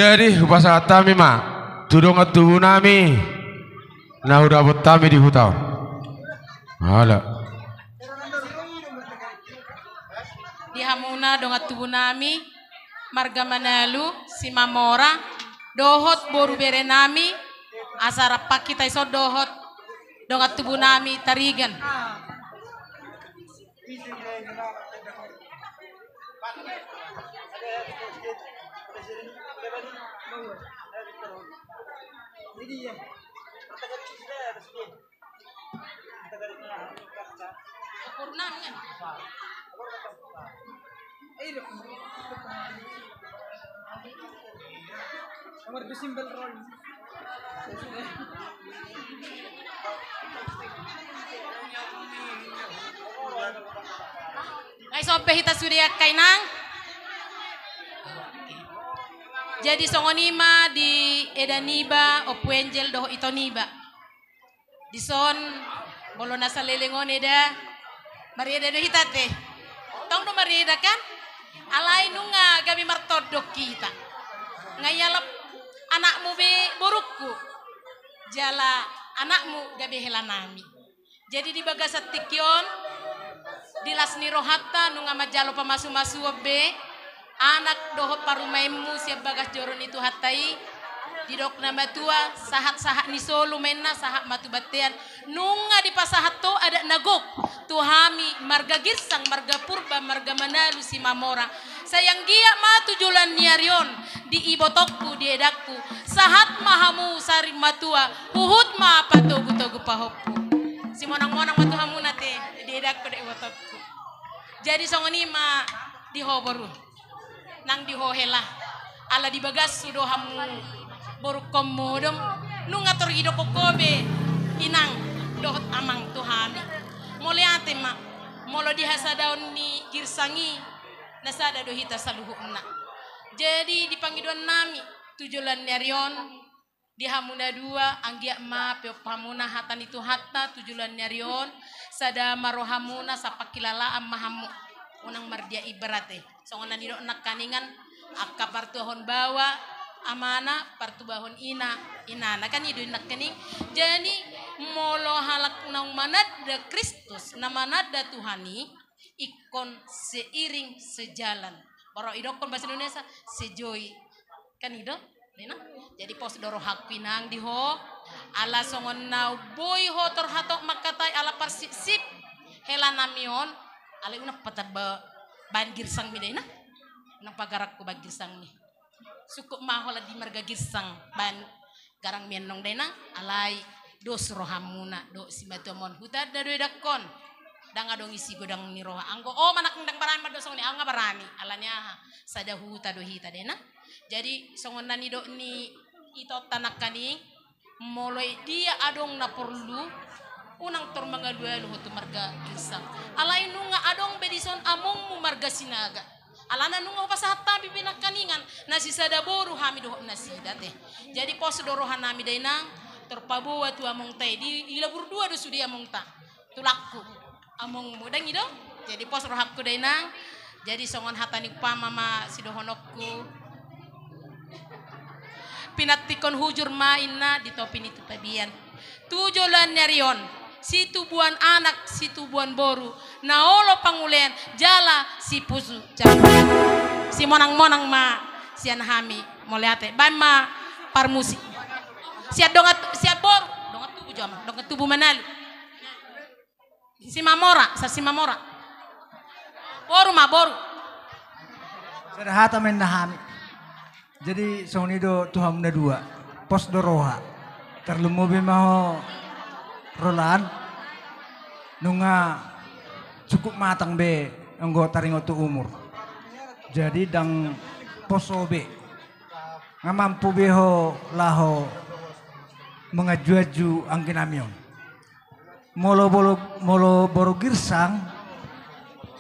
Jadi bahasa kami mak, tudong at tubuh nami, nah udah buat kami di hutan. Hala. Di hamuna dongat tubuh nami, marga manalu, si mamora, dohot boru bere nami, asara pakita iso dohot, dongat tubuh nami tarigan. Ay sope hita surya kainang. Jadi songonima di edaniba opuenjel doh itoniba. Di son bolo nasa lelengon eda marieda do hitate. Tong do marieda kan? Alai nunga gabi martodok kita. Ngayalap anakmu be burukku. Jala anakmu gabi helanami. Jadi di bagasat tikyon dilasni rohatta nunga majalo pamasu-masu be anak dohot parumaimu siap bagas joron itu hatai didok nama tua sahat-sahat ni solo menna sahat matu batean nunga di pasahat to ada nagok tuhami marga girsang marga purba marga manalu si mamora sayang gia matu julan niarion di ibotokku di edakku sahat mahamu sari matua uhut ma patogu-togu pahopku si monang-monang matu hamu nate di edakku di ibotokku jadi songonima di hoboru nang di hohela ala di bagas sudo hamu boruk komodom nu ngatur hidup kobe inang dohot amang tuhami moliate mak molo di hasadaon ni girsangi nasada do hita saluhukna jadi dipanggidon nami tujulan nyarion di hamuna dua anggia ma peop hamuna hatan itu hatta tujulan nyarion sada marohamuna sapakilala mahamu unang mardia ibarate songonan nidok nak kaningan akka partuahon bawa amana partubahon inana kan idu nak kaning jadi molo halak nang manada Kristus namanada Tuhani ikon seiring sejalan baro idokon bahasa Indonesia sejoi kan ido nena jadi pos doro hak pinang diho ala songon nau boy ho torhatok makatai ala parsip helanamion ala una pataba ban girsang midena nang pagarak ko bag girsang ni sukup mahola di marga girsang ban garang menong dena alai dos rohamuna do simatomon hutar da do dakon danga dong isi godang ni roha anggo oh manak ndang barami madosong ni anga barami alanya sada huta do hita dena jadi songon nani do ni ito tanak kani moloi dia adong na perlu unang tor mga duelo to marga girsang alai nunga adong bedison among marga sinaga alana nunga pasahata bibinak kaningan nasi sada boru hamido nasi date jadi pos dorohan nami dainang terpabu tu among tay di ilabur dua do sudi among ta tulakku among mudang ido jadi pos rohakku dainang jadi songon hatanik pa mama sidohonokku pinatikon hujur mainna di topin itu pabian tujulan nyarion si tubuan anak si tubuan boru naolo pangulen jala si pusu si monang-monang ma sian hami moliate bama parmusi siap dongat siap boru dongat tubuh jama dongat tubuh manalu si mamora boru ma boru serhata menahami jadi sonido tuhamna dua pos doroha terlumubi maho rolan nunga cukup matang be anggo taringo tu umur jadi dang poso be ngamampu beho laho mengaju-aju angkinamion molo boru girsang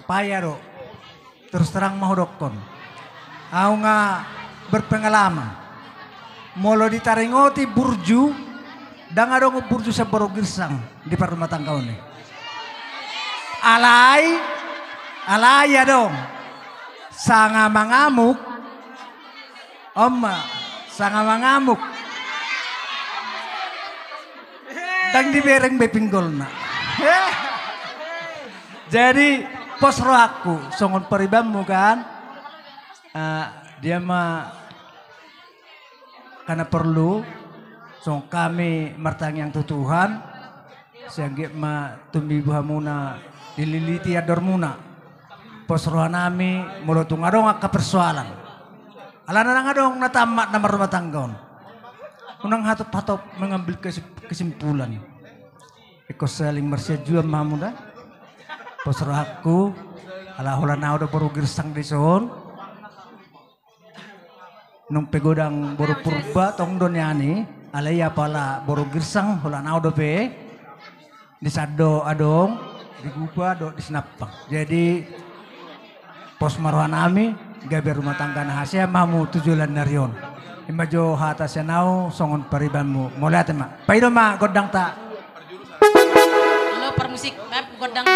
payaro terus terang mahodokon au nga berpengalaman molo ditaringoti burju dang adong burju sa boru girsang di rumah tangga ini alay adong sanga mangamuk Oma sangat mengamuk. Dan dibereng bepinggol nak. Jadi pos roh aku, songon peribamu kan, dia mah karena perlu, song kami martang yang Tuhan, sehingga mah tumbi buhamuna dililiti adormuna, pos roh nami mulut ngadong ke persoalan, alana ngadong natamat nama rumah tanggaon, unang hatop mengambil kesimpulan, eko saling bersedia mahamuda. Posro aku ala hulana udah baru gersang di son nung pegodang baru purba tong donyani ala ya pala baru gersang hulana udah pe disado adong digupa do disenapang jadi pos marwan ami gabe rumah tangga nahasia mamu tujulan narion imajo hata senau songon paribanmu mulai tema paido ma godang ta halo permusik godang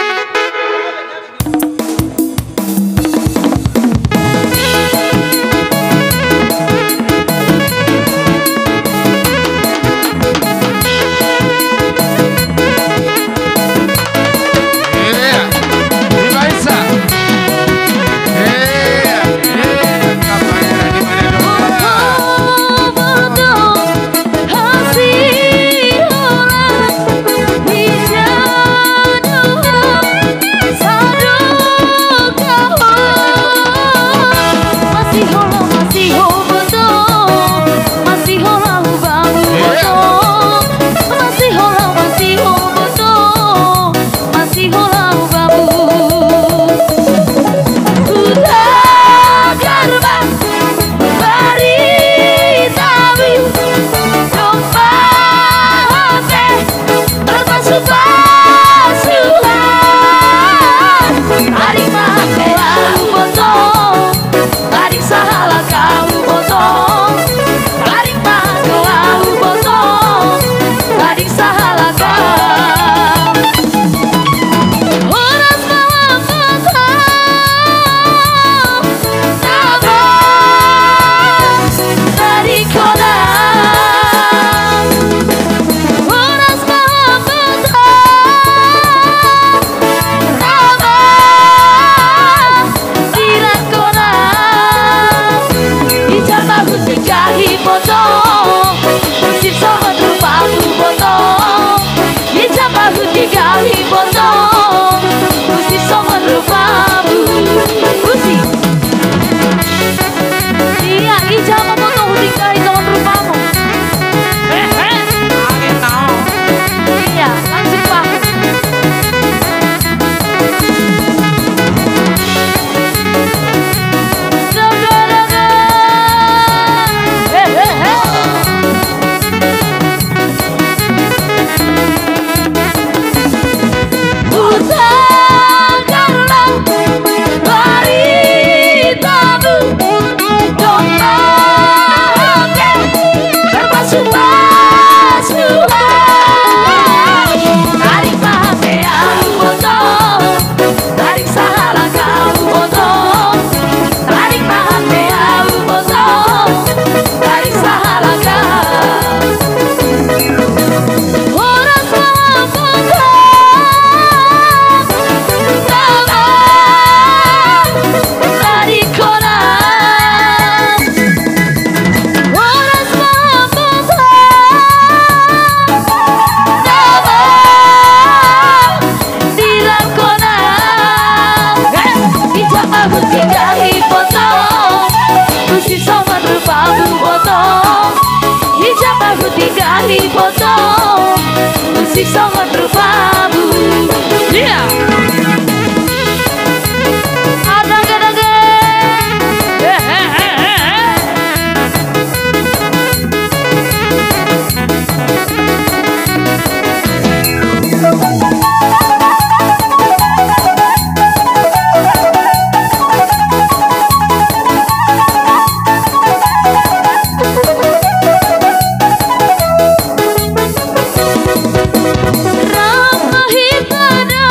Ramahita na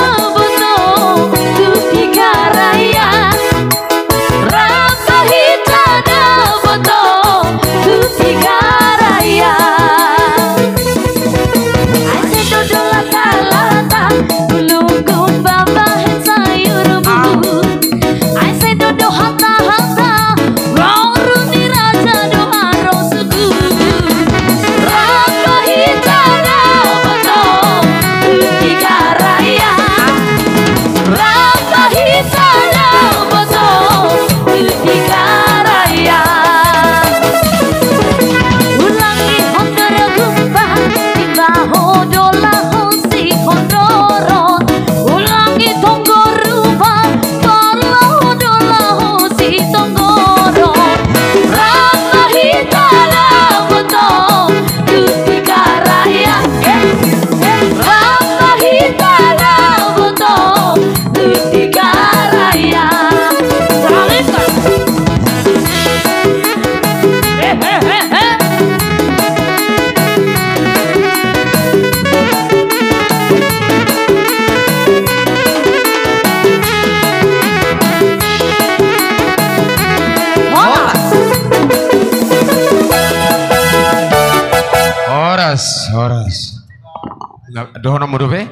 Dohono mo dobe?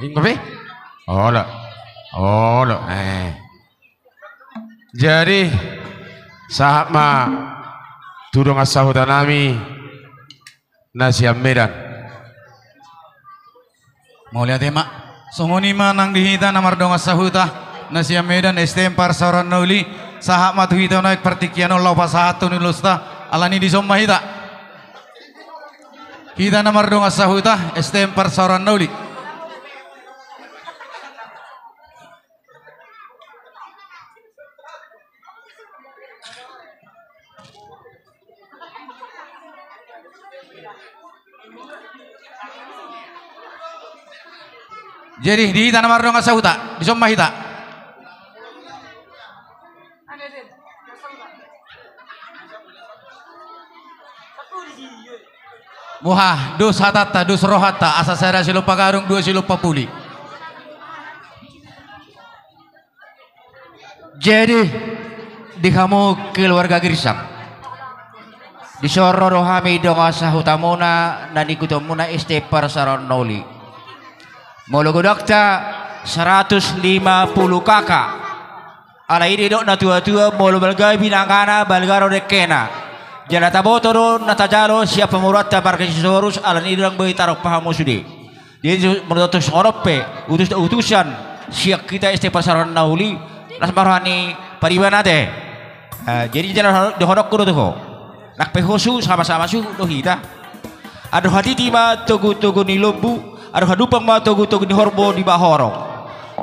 Ingkobe? Ola. Ola. Jadi sahab ma tudong asahutan nami nasiam Medan. Mau lihat ya mak? Songoni manang dihita namar dong asahuta nasiam Medan estempar sauran nauli sahab ma tuhita naik pertikian Allah pasatu nilusta alani di somma hita. Kita namar dong asahuta estempar sauran nauli. Jadi di tanah marong asahuta di somma hita. Muha dus hatata dus rohata asa sera silupa karung dua silupa puli. Jadi di kamu keluarga Girsang di soro rohami dong asahutamuna dan ikutamuna istepar saron noli. Molo godakta 150 kakak. Ala ini dok na tua-tua molo balgai binangkana balgaro dekena. Jala tabotoro natajalo siapa murata parkesisorus ala ini dong bayi taruh paham sudi. Dia menurut sorope utusan siak kita istepar saran nauli rasmarani paribanate. Jadi jalan dohorok kudu tuh. Nak pehosu sama-sama su dohita. Aduh hati tiba tugu-tugu ni lobu. Aduh hadupang matogu-tugu di horbo di bahorong.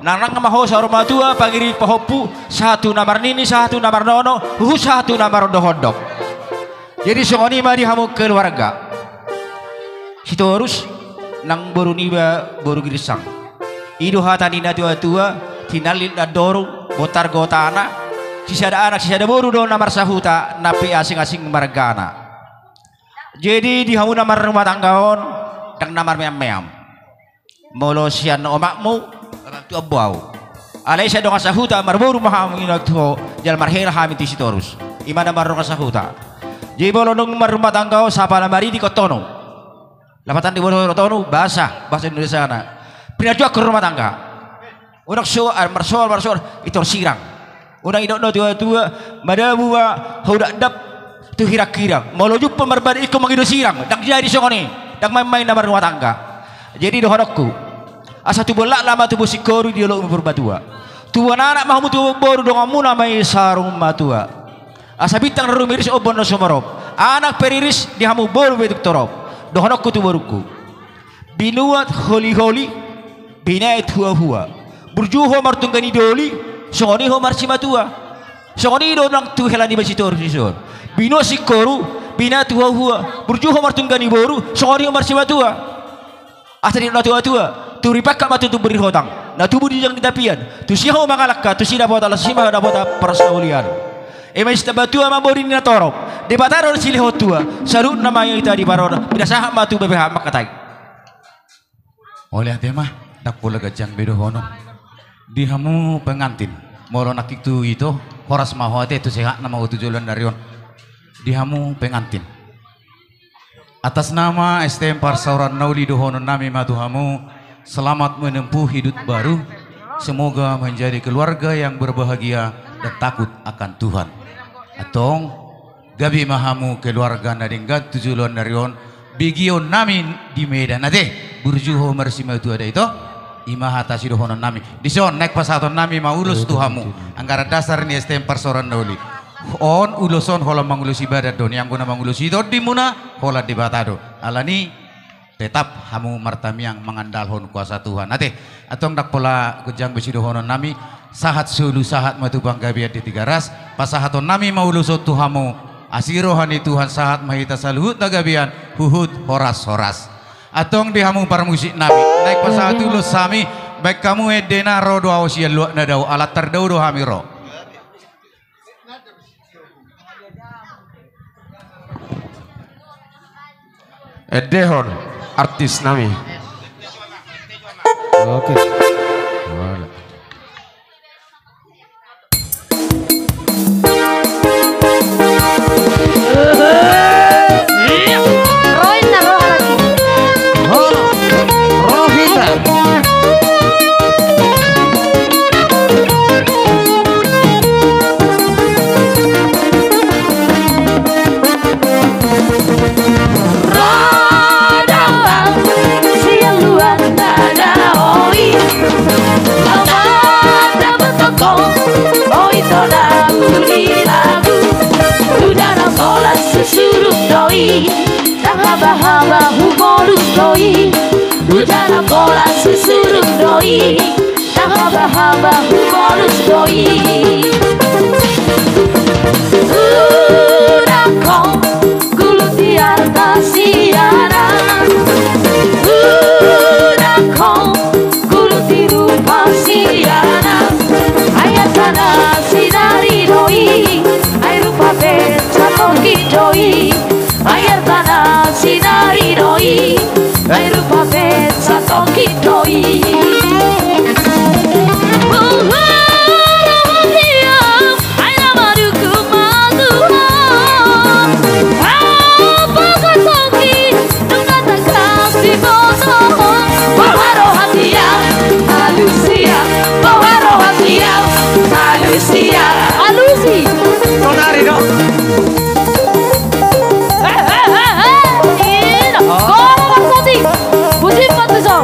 Nang maho saroma tua pagiri pahopu satu namar nini satu namar nono satu namar dohodok. Jadi songoni mari hamu keluarga. Situ harus nang boru niba boru Girsang. Idu hatani na tua-tua tinalin na dorong gotar gotana. Sisa ada anak sisa ada boru do namar sahuta napi asing-asing margana. Jadi di hamu namar rumah tanggaon dan namar meam-meam. Molo sian omakmu tu abau alai sa dong asahuta marburu mahamu inagto jal marhera hami ti sitorus imana marong asahuta jadi bolo nung marumah tanggao sapa lamari di kotono lapatan di bolo kotono bahasa Indonesia na pinajua ke rumah tangga unak so marsol itu sirang unak idok no tua madabua haudak dap tu kira-kira molo jupa marbadi iko mangido sirang dak jadi songoni dak main-main na rumah tangga. Jadi dohodokku asa tu bolak lama tu bosikoru dia lo berbatua tu anak mahu tu boru dong amuna mai sarung matua asa bitang rumiris obon no somarop anak periris di hamu boru betuk torop dohodokku tu boruku binuat holi binait hua burjuho martunggani doli songoni ho marsi matua songoni do nang tu helani basitor sison binu sikoru binat hua burjuho martunggani boru songoni ho marsi matua asal na tua-tua tu ripak matu tu beri hotang na tubuh di jang tapian tu siho mangalakka tu sida bota lasima da bota persaulian ema istabatu ama borin na torop de bataro silih tua sarut nama yang ita di barona bidasah matu BPH makatai oleh tema dak pula gajang bedo hono di hamu pengantin moro nak itu horas mahote itu sehat nama utujulan darion di hamu pengantin. Atas nama estempar sauran nauli dohonon nami matuhamu selamat menempuh hidup baru. Semoga menjadi keluarga yang berbahagia dan takut akan Tuhan. Atong gabi mahamu keluarga nadinggat tujuan darion bigion nami di Medan nate burjuho marsima itu ada itu imahatasi dohonon nami dison naik pasaton nami maulus tuhamu anggara dasar ni estempar sauran nauli. On uluson hola mangulus ibadat don yang guna mangulus itu di muna hola di batado alani tetap hamu martami yang mengandalhon kuasa Tuhan nate atong dak pola kejang besidohonon nami sahat sulu sahat matu bangga biar di tiga ras pasahaton nami maulusot tuhamu asirohani Tuhan sahat mahita saluhut nagabian huhud horas atong di hamu parmusik nami naik pasahat ulus sami baik kamu edena rodo awsian luak nadau alat terdau do hamiro. Edehon artis nami. Oke. Roy taruh lagi. doi na haba-haba bonus doi udah kau guluti harta siara udah kau guluti rupa siara ayat tanah sinari doi ay rupa beca toki doi ayat tanah sinari doi ay rupa beca toki doi Alusi, Tonari dong. Kora Marsati, Puji Patuso.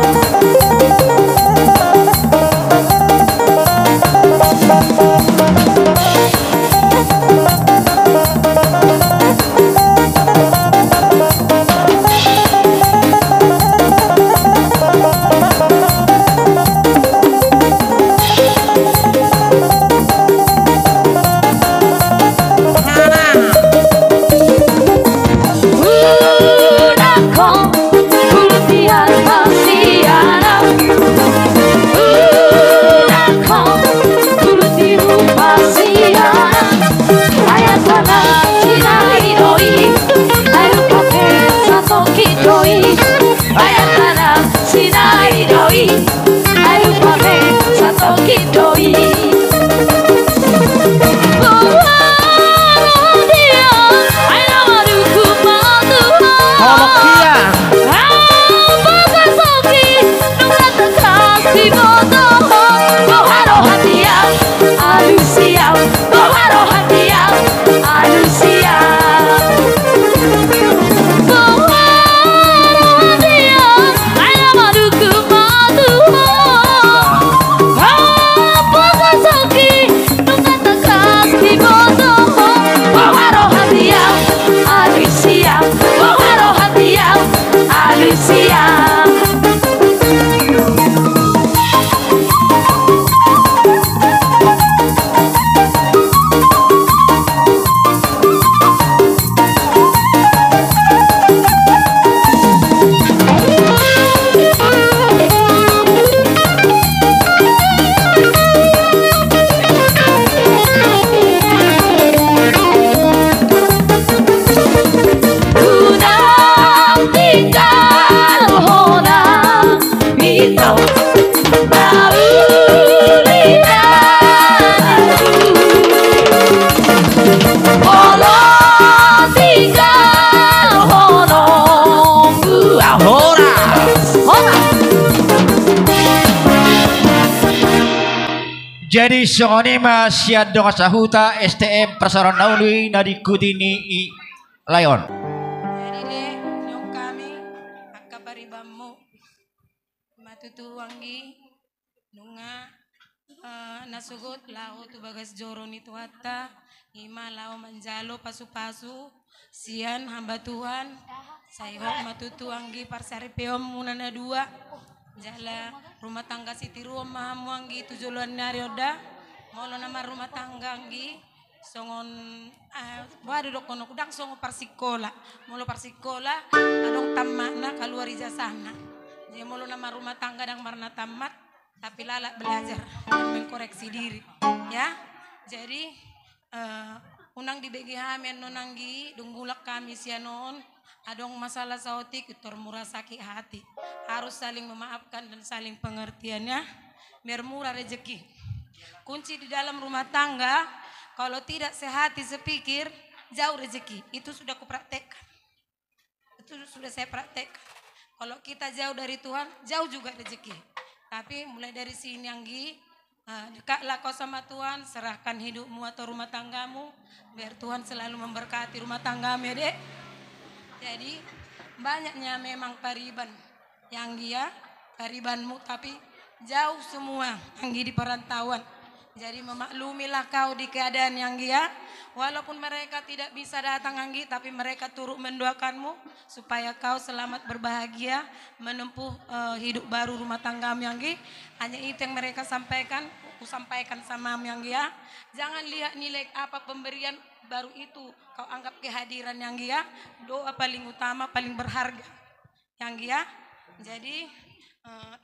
Jadi songoni masih dong sahuta STM persoalan naului nadikutini i layon. Jadi deh, nyong kami akka paribammu matutu wangi nunga nasugot lao tu bagas joron itu hatta ima lao manjalo pasu-pasu sian hamba Tuhan saya matutu wangi parsari peom munana dua jala rumah tangga siti rumah muanggi tujuan narioda molo nama rumah tangga anggi songon waduh dok kono kudang songo parsikola molo parsikola adong tamakna keluar ijazahna jadi molo nama rumah tangga dang marna tamat tapi lala belajar dan mengkoreksi diri ya jadi unang di BGH men nonanggi dunggulak kami sianon adong masalah sautik utor murah sakit hati harus saling memaafkan dan saling pengertiannya biar murah rezeki kunci di dalam rumah tangga kalau tidak sehati sepikir jauh rezeki itu sudah kupraktekkan itu sudah saya praktekkan kalau kita jauh dari Tuhan jauh juga rezeki tapi mulai dari sini Anggi dekatlah kau sama Tuhan serahkan hidupmu atau rumah tanggamu biar Tuhan selalu memberkati rumah tanggamu ya dek. Jadi banyaknya memang pariban yang dia paribanmu tapi jauh semua Anggi di perantauan Jadi memaklumilah kau di keadaan yang dia. Walaupun mereka tidak bisa datang Anggi, tapi mereka turut mendoakanmu supaya kau selamat berbahagia menempuh hidup baru rumah tanggamu Anggi. Hanya itu yang mereka sampaikan. Aku sampaikan sama Anggi ya. Jangan lihat nilai apa pemberian, baru itu kau anggap kehadiran Anggi ya. Doa paling utama, paling berharga Anggi ya. Jadi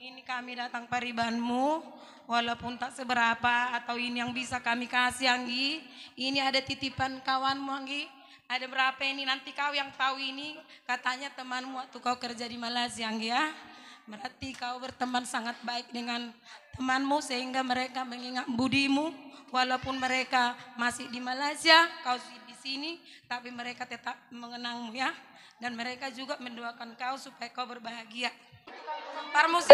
ini kami datang paribanmu, walaupun tak seberapa atau ini yang bisa kami kasih Anggi. Ini ada titipan kawanmu Anggi. Ada berapa ini nanti kau yang tahu ini. Katanya temanmu waktu kau kerja di Malaysia Anggi ya. Berarti kau berteman sangat baik dengan temanmu sehingga mereka mengingat budimu. Walaupun mereka masih di Malaysia, kau di sini, tapi mereka tetap mengenangmu ya. Dan mereka juga mendoakan kau supaya kau berbahagia. Permusik,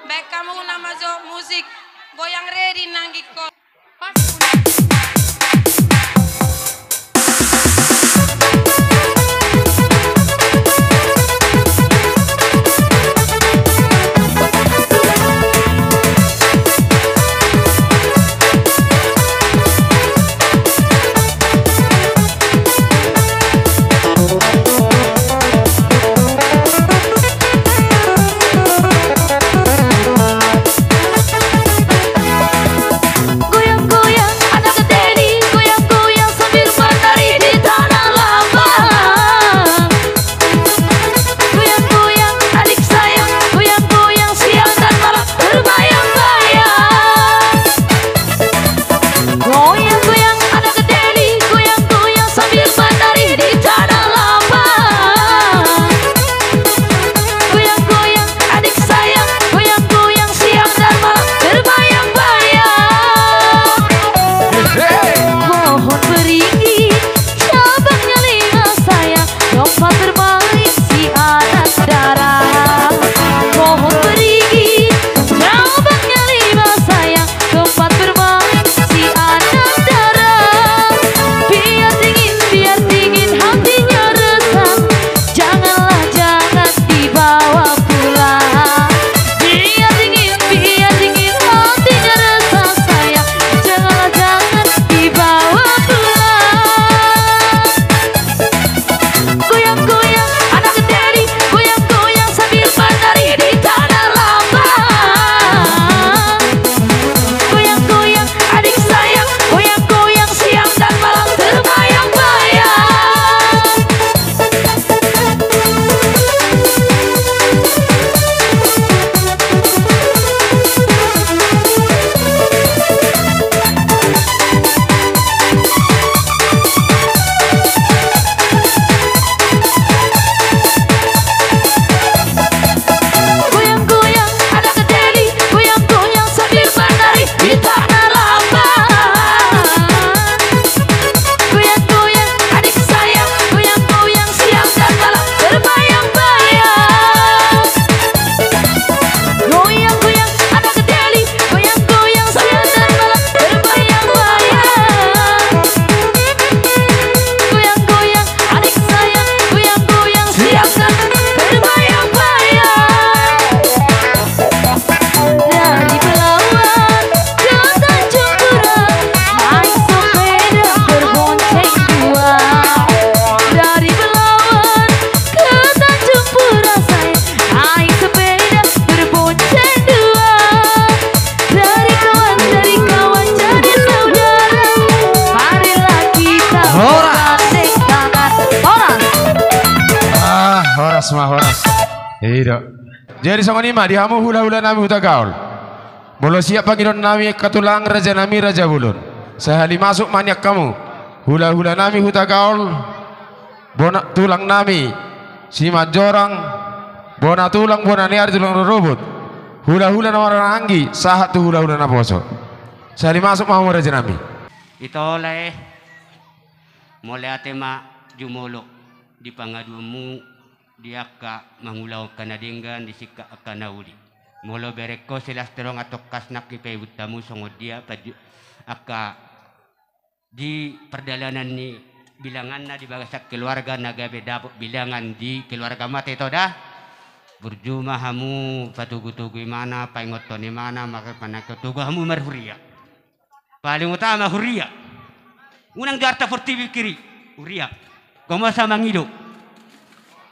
baik kamu nama jo musik goyang ready nanggi kau. Horas. Tidak. Jadi sama nima dihamu hula-hula nami huta gaul. Bolo siap panggilan nami katulang raja nami raja bulun. Sehali masuk maniak kamu. Hula-hula nami huta gaul. Bona tulang nami sima jorang. Bona tulang bona niar tulang robot. Hula-hula nama orang anggi sahat tu hula-hula na poso. Sehali masuk mau raja nami. Ito oleh mulai tema jumulok di pangadumu dia ka mangulau kana dinggan di sika kana uli molo bereko silastrong atau kasnak ipai utamu songod dia aka di perjalanan ni bilangan na di bagasak keluarga nagabe dapok bilangan di keluarga mati itu dah berjumah hamu patugu-tugu mana paingoto ni mana maka panako tugu hamu marhuria Paling utama huria. Unang Jakarta forti fikiri huria. Kamu sama ngido.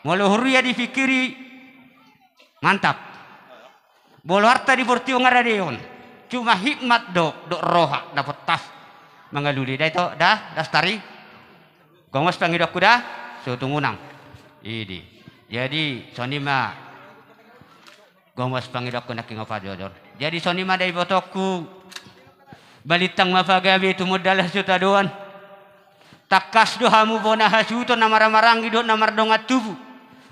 Molo huria difikiri mantap. Bolo harta di forti ngaradeon. Cuma hikmat do roha dapat tas mengaluli dah itu dah dastari. Kamu sepangidok kuda sutung unang. Ini. Jadi sonima gomos pangidok ko naking opadodor. Jadi sonima day botoku balitang mapagabi tumudala sutadoan. Takas do hamu bona hasuto namaramarang do namardongat tubu.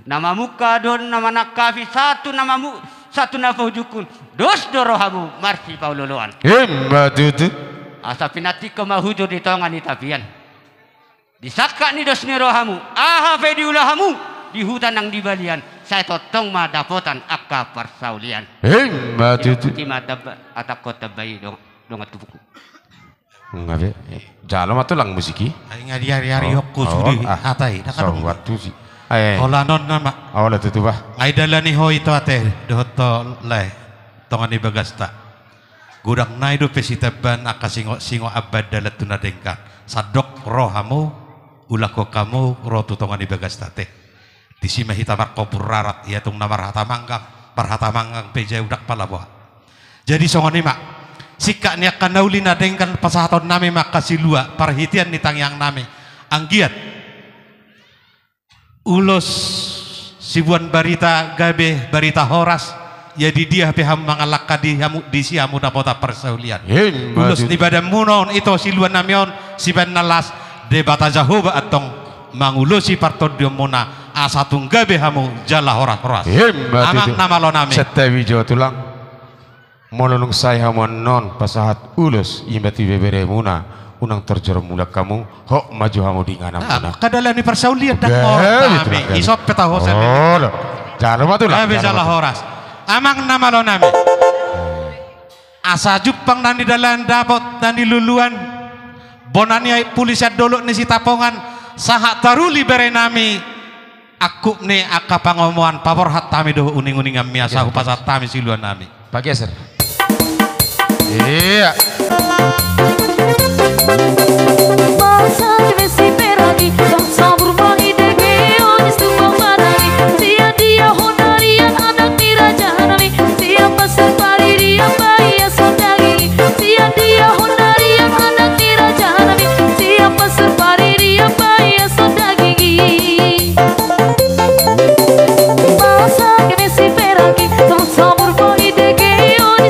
Nama muka do nama nakafi satu namamu satu nafujukun. Dos do rohamu marsi pauloloan. Matutu. Asa pinati ko mahujo di tongan ni tapian. Disaka ni dos ni rohamu. Aha fe diulahamu. Di hutan yang di balian saya totong ma dapotan akka persaulian matutu timata atak kota bayi dong atubuku ngabe jalo matulang musiki ay nga hari-hari yokku sudi hatay waktu sih ola non nama awala tutu ba ay dala ni ho ito ate dohoto lay tongan ni bagasta gudang na ido pesitaban akka singo abad dalat tunadengka sadok rohamu ulako kamu roh tutongan ni bagasta te di sima hitamar kopur rarat ya tung namar parhatamanggang peja udak palabuh. Jadi songon mak sikak niak kanauli nadengkan pasahaton nami maka silua parhitian ni tangyang nami anggiat ulos sibuan barita gabe barita horas jadi dia piham mangalak di siamu dapota persaulian ulos di badan munon itu siluan namion siban nalas debata jahuba atong mangulusi partodium mona asatung gabe hamu jala horas amang nama lo nami setawi jawa tulang mololong saya hamuan non pasahat ulus imbati bebere muna unang terjor mulak kamu hok maju hamu di ngana muna kadala ni persaulian dan nami isop peta hosan jala matulang gabe jala horas amang nama lo nami asa jupang dan di dalam dapot dan di luluan bonani pulisat dolo ni si tapongan sahak taruli bere nami aku ne akka pangomoan pavor hatami do uning-uning miasa pasat tami siluan nami Pak Geser iya Bangsa divesi peragi bangsa berbangi degeon istumbang managi dia dia honarian anak di raja nami dia pasir pari dia bayi sodagi dia honarian anak di raja nami dia pasir pari dia bayi sodagi bangsa divesi peragi bangsa berbangi degeon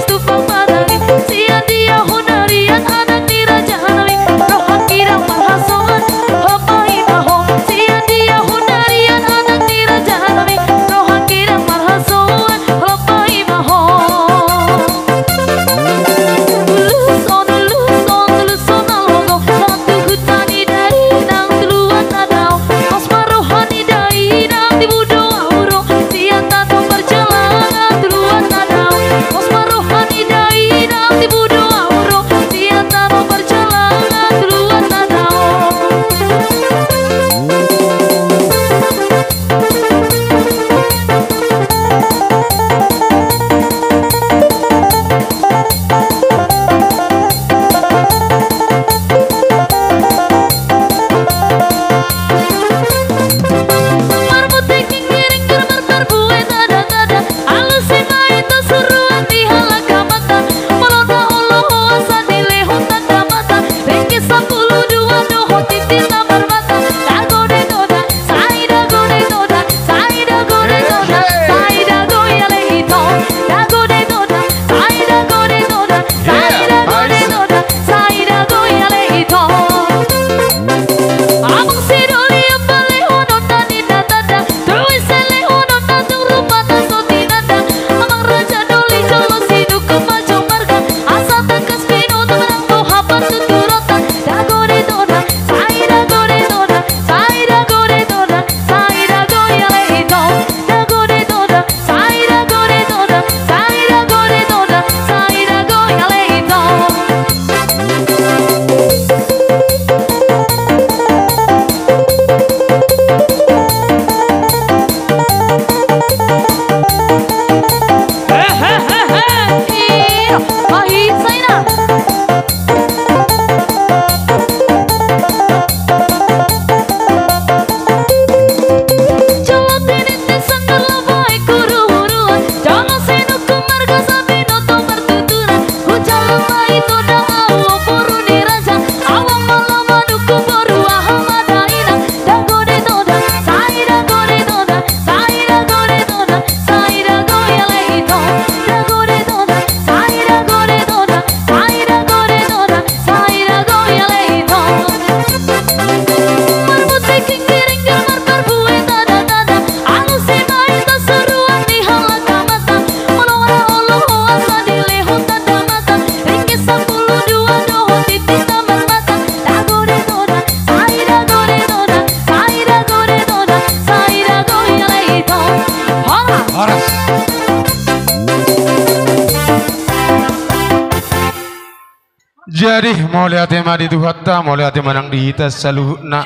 Jadi mau lihat tema di tuhata, mau lihat tema nang dihita saluhna.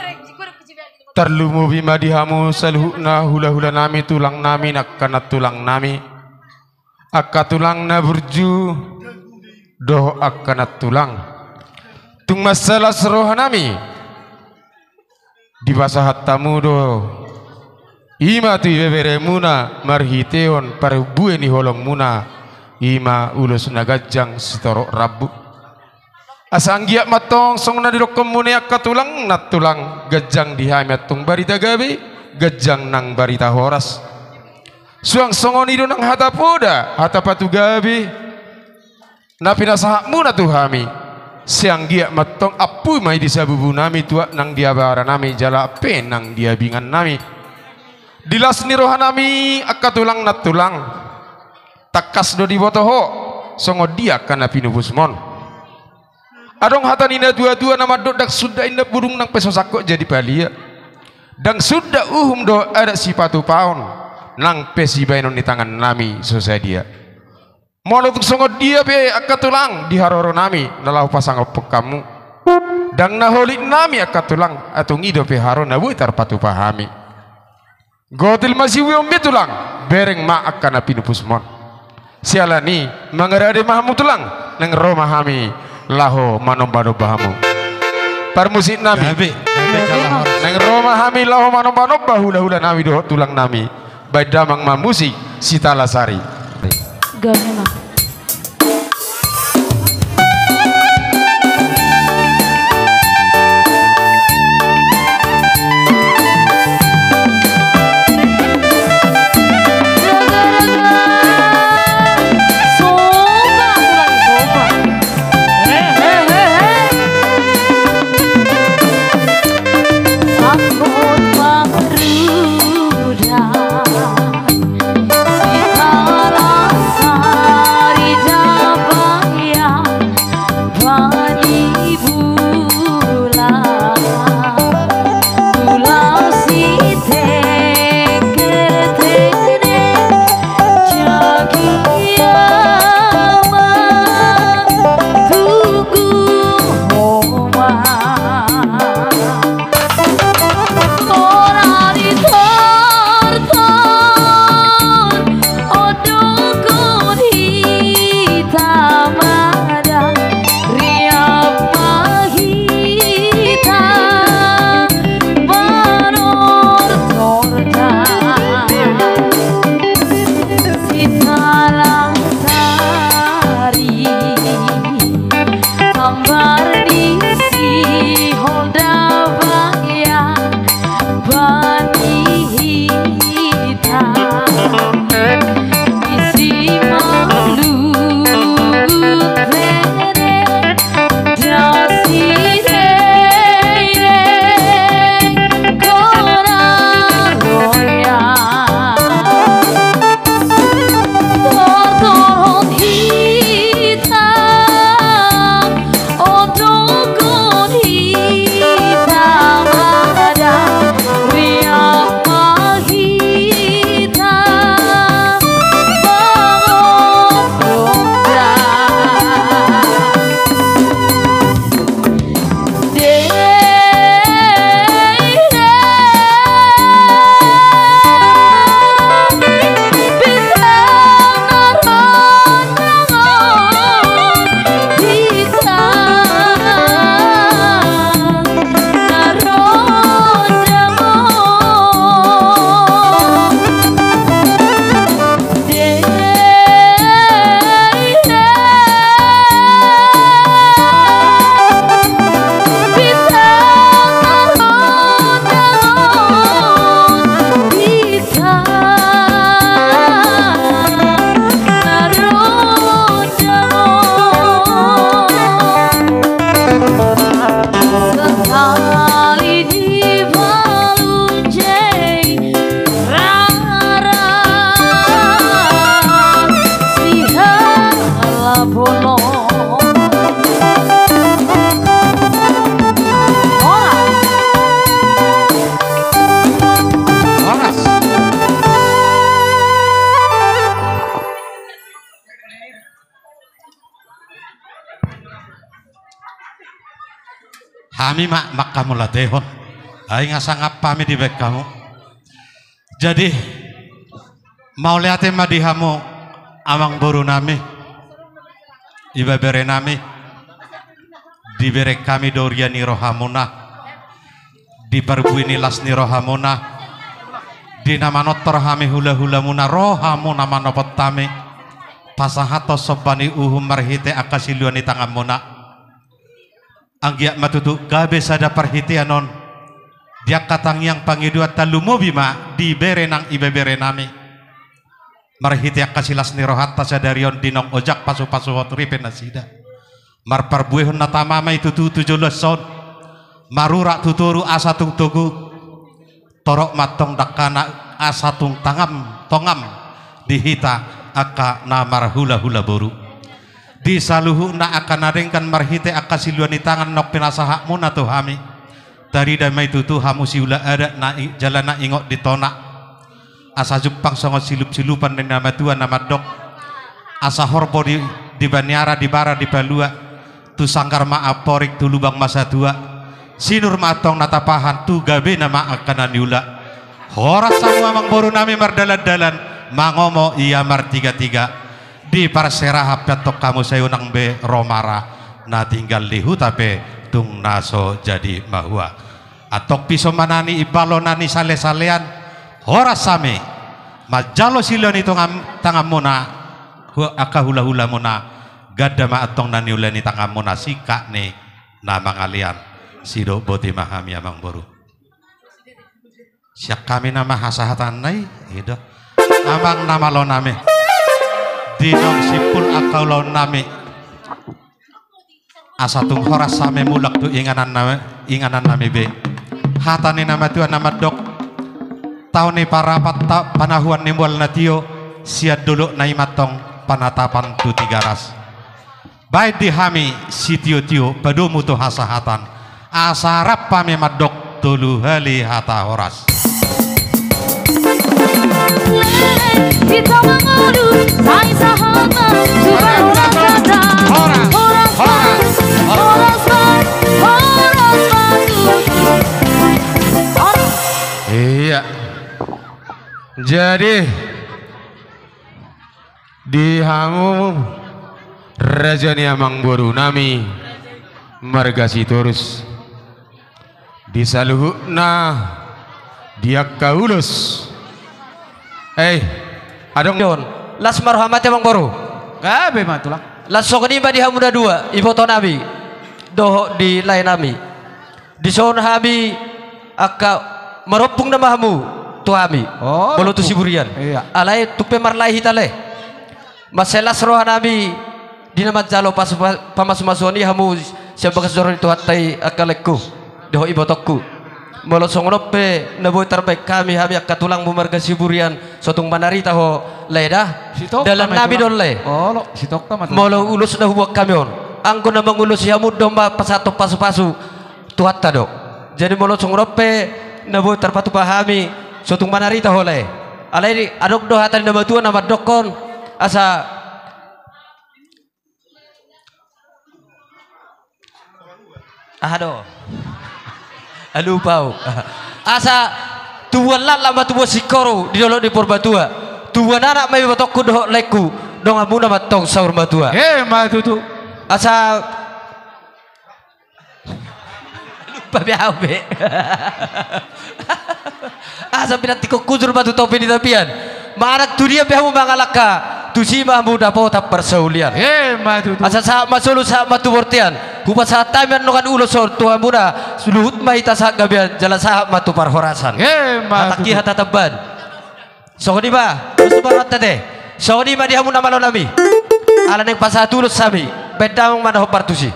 Terlumu bima dihamu saluhna hula-hula nami tulang nami nakana tulang nami. Akka tulang na burju doh akkana tulang. Tung masalah seroh nami. Di basahat tamu do. Ima tu bebere muna marhiteon parubue ni holong muna. Ima ulus nagajang sitorok rabu. Asanggiak matong song na dirokom muna akka tulang na tulang gajang dihamet tung barita gabi gajang nang barita horas. Suang songon ido nang hata poda hata patu gabi. Na pinasahak muna tuhami. Siang giak matong apu mai disabubu nami tua nang diabara nami jala pen nang diabingan nami. Dilas ni rohanami akka tulang na tulang. Takas do di botoho songo dia kana pinubusmon. Adong hata nina dua-dua nama dok dak sudah indah burung nang pesosako jadi balia. Dang sudah do ada sipatu paon nang pesi bainon di tangan nami selesai dia. Molo tuk songo dia be akka tulang di haroro nami nalau pasang kamu. Dang naholik nami akka tulang atau ngido pe haro na buitar patu pahami. Gotil masih wiom betulang bereng ma akka na pinupusmon. Sialani mangarade mahamu tulang nang romahami. Laho manombano bahamu parmusik nami neng roma hami laho manombano bahula-hula nami doh tulang nami baik damang mamusik Sita Lasari gak memang Sita Lasari Kami mak kamu latehon. Aing ngasangap pami di bek kamu. Jadi mau lihat madihamu amang boru nami. Iba bere nami. Dibere kami doriani rohamuna. Diperbuini lasni rohamuna. Di nama notor hami hula hula muna rohamuna manopot tami. Pasahato sobani uhum marhite akasiluan di tangan muna. Anggiak matutu gabe sada perhitianon dia katang yang pangidua talumo bima dibere nang ibebere nami marhiti akasilas ni rohatta sadarion dinong ojak pasu-pasu hoturipen nasida marparbuehon natamama itu tujuh son marurak tuturu asatung tugu torok matong dakana asatung tongam dihita aka namar hula hula boru di saluhu na akan adengkan marhite akasiluan di tangan nok pinasahak muna tuh hami dari damai tutu hamu siula ada na jalan na ingok ditonak asa jupang songot silup-silupan di nama tuan nama dok asa horbo di banyara di bara di palua tu sangkar maaporik tu lubang masa tua sinur matong natapahan tu gabe nama akan aniula horas sama mang boru nami mardalan-dalan mangomo iya mar tiga-tiga di parserah petok kamu sayunang be romara na tinggal lihu tapi tung naso jadi mahua atok piso manani ibalo nani sale-salean horas same majalo silon itu tangan muna aka hula-hula muna gada ma atong nani ulani tangan muna sika ne nama ngalian sido boti mahami amang boru siak kami nama hasahatan nai itu amang nama lo name dinong sipul akau laun nami asatung horas same mulak tu inganan nami be hatani nama tuan nama dok tahun ni parapat panahuan nimbal natio siad dulu nai matong panatapan tu tiga ras baik di hami sitio tio padu mutu hasahatan asarap pami madok tulu hali hata horas kita mengadu saling sahabat supaya orang kata iya jadi di hamu rajani amang boru nami margasi terus di saluhna dia kaulus adong Don las marhamat emang baru gabe mah tulang las sokoni ba di hamuda dua ibu to nabi doho di lain nami di son habi aka meropung nama hamu tu hami bolu tu siburian iya alai tupe marlai hitale maselas roh nabi di nama jalo pas pamasumasuani hamu siapa kesoron itu hatai akalekku doho ibu tokku molo songonope naboy terbaik kami hami akka tulang bumarga siburian sotung manari taho leda dalam nabi don le sitok ta molo ulus na huwag kami on angko na mangulus yamu domba pasato pasu-pasu tuhat tado jadi molo songonope naboy terpatu pahami sotung manari taho le alai adok do hatan na batuan na madokon asa alupau asa tuan lama tuan sikoro di dalam di Purbatua tuan anak mai batokku doh leku dong amuna matong saur batua matutu asa lupa biau be asa pinatiko kujur batu topi di tapian marak tu dia biau mangalaka tu si mahmu dapo tap persaulian matutu asa sa masulu sa matu bortian hupa sa tamen nokan ulo sor tuan muda suluhut mahita sa gabian jala sa matu parhorasan mataki hata teban sokoni ba usubarat tete sokoni ba dihamu nama lo nami ala neng pasatulus sami bedamang mana hopartusi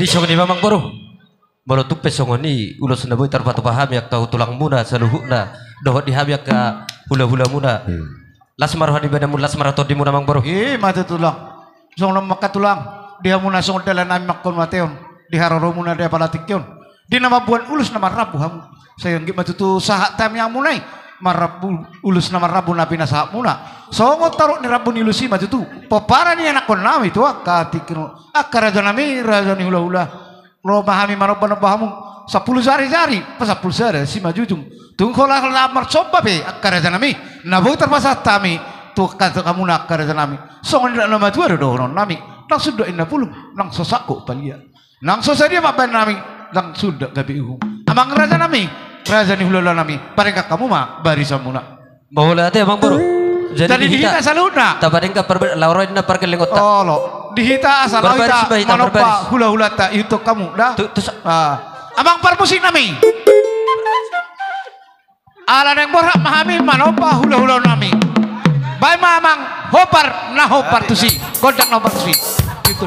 Jadi songoni mamang boro. Boro tupe songoni ulos na boy tarpatu paham yak tahu tulang muna saluhuna dohot dihabyak ka hula-hula muna. Lasmar hani bana mun lasmar atau di muna mang boro. Mata tulang. Song maka tulang. Dia muna song dalan ami makon mateon. Di haroro muna dia palatikyon. Di nama buan ulus nama rabu ham. Sayang git matutu sahat tam yang munai. Marabu ulus nama rabu nabi nasahat muna. Songo taruh ni rabu ni lusi matutu. Popara ni anak kon nami tu akatikino. Akaraja nami raja ni hula-hula. Lo pahami manoban bahamu 10 jari-jari pas 10 jari si majujung tunggu lah lamar coba be akaraja nami nabu terpasat tami tu kata kamu nak akaraja nami songon tidak nama tu ada doron nami nang sudah indah pulung nang sosako palia nang sosadia maban nami nang sudah gabi uhum amang raja nami raja ni hulala nami pareka kamu mah barisamuna boleh ate amang boro jadi dihita saluna tabaring ka lauro na parkelengot oh lo dihita asal kita manopa hula-hula tak itu kamu dah abang permusik nami ala yang berhak memahami manopa hula-hula nami baik mamang hopar nah hopar tu si kontak nomor tu si itu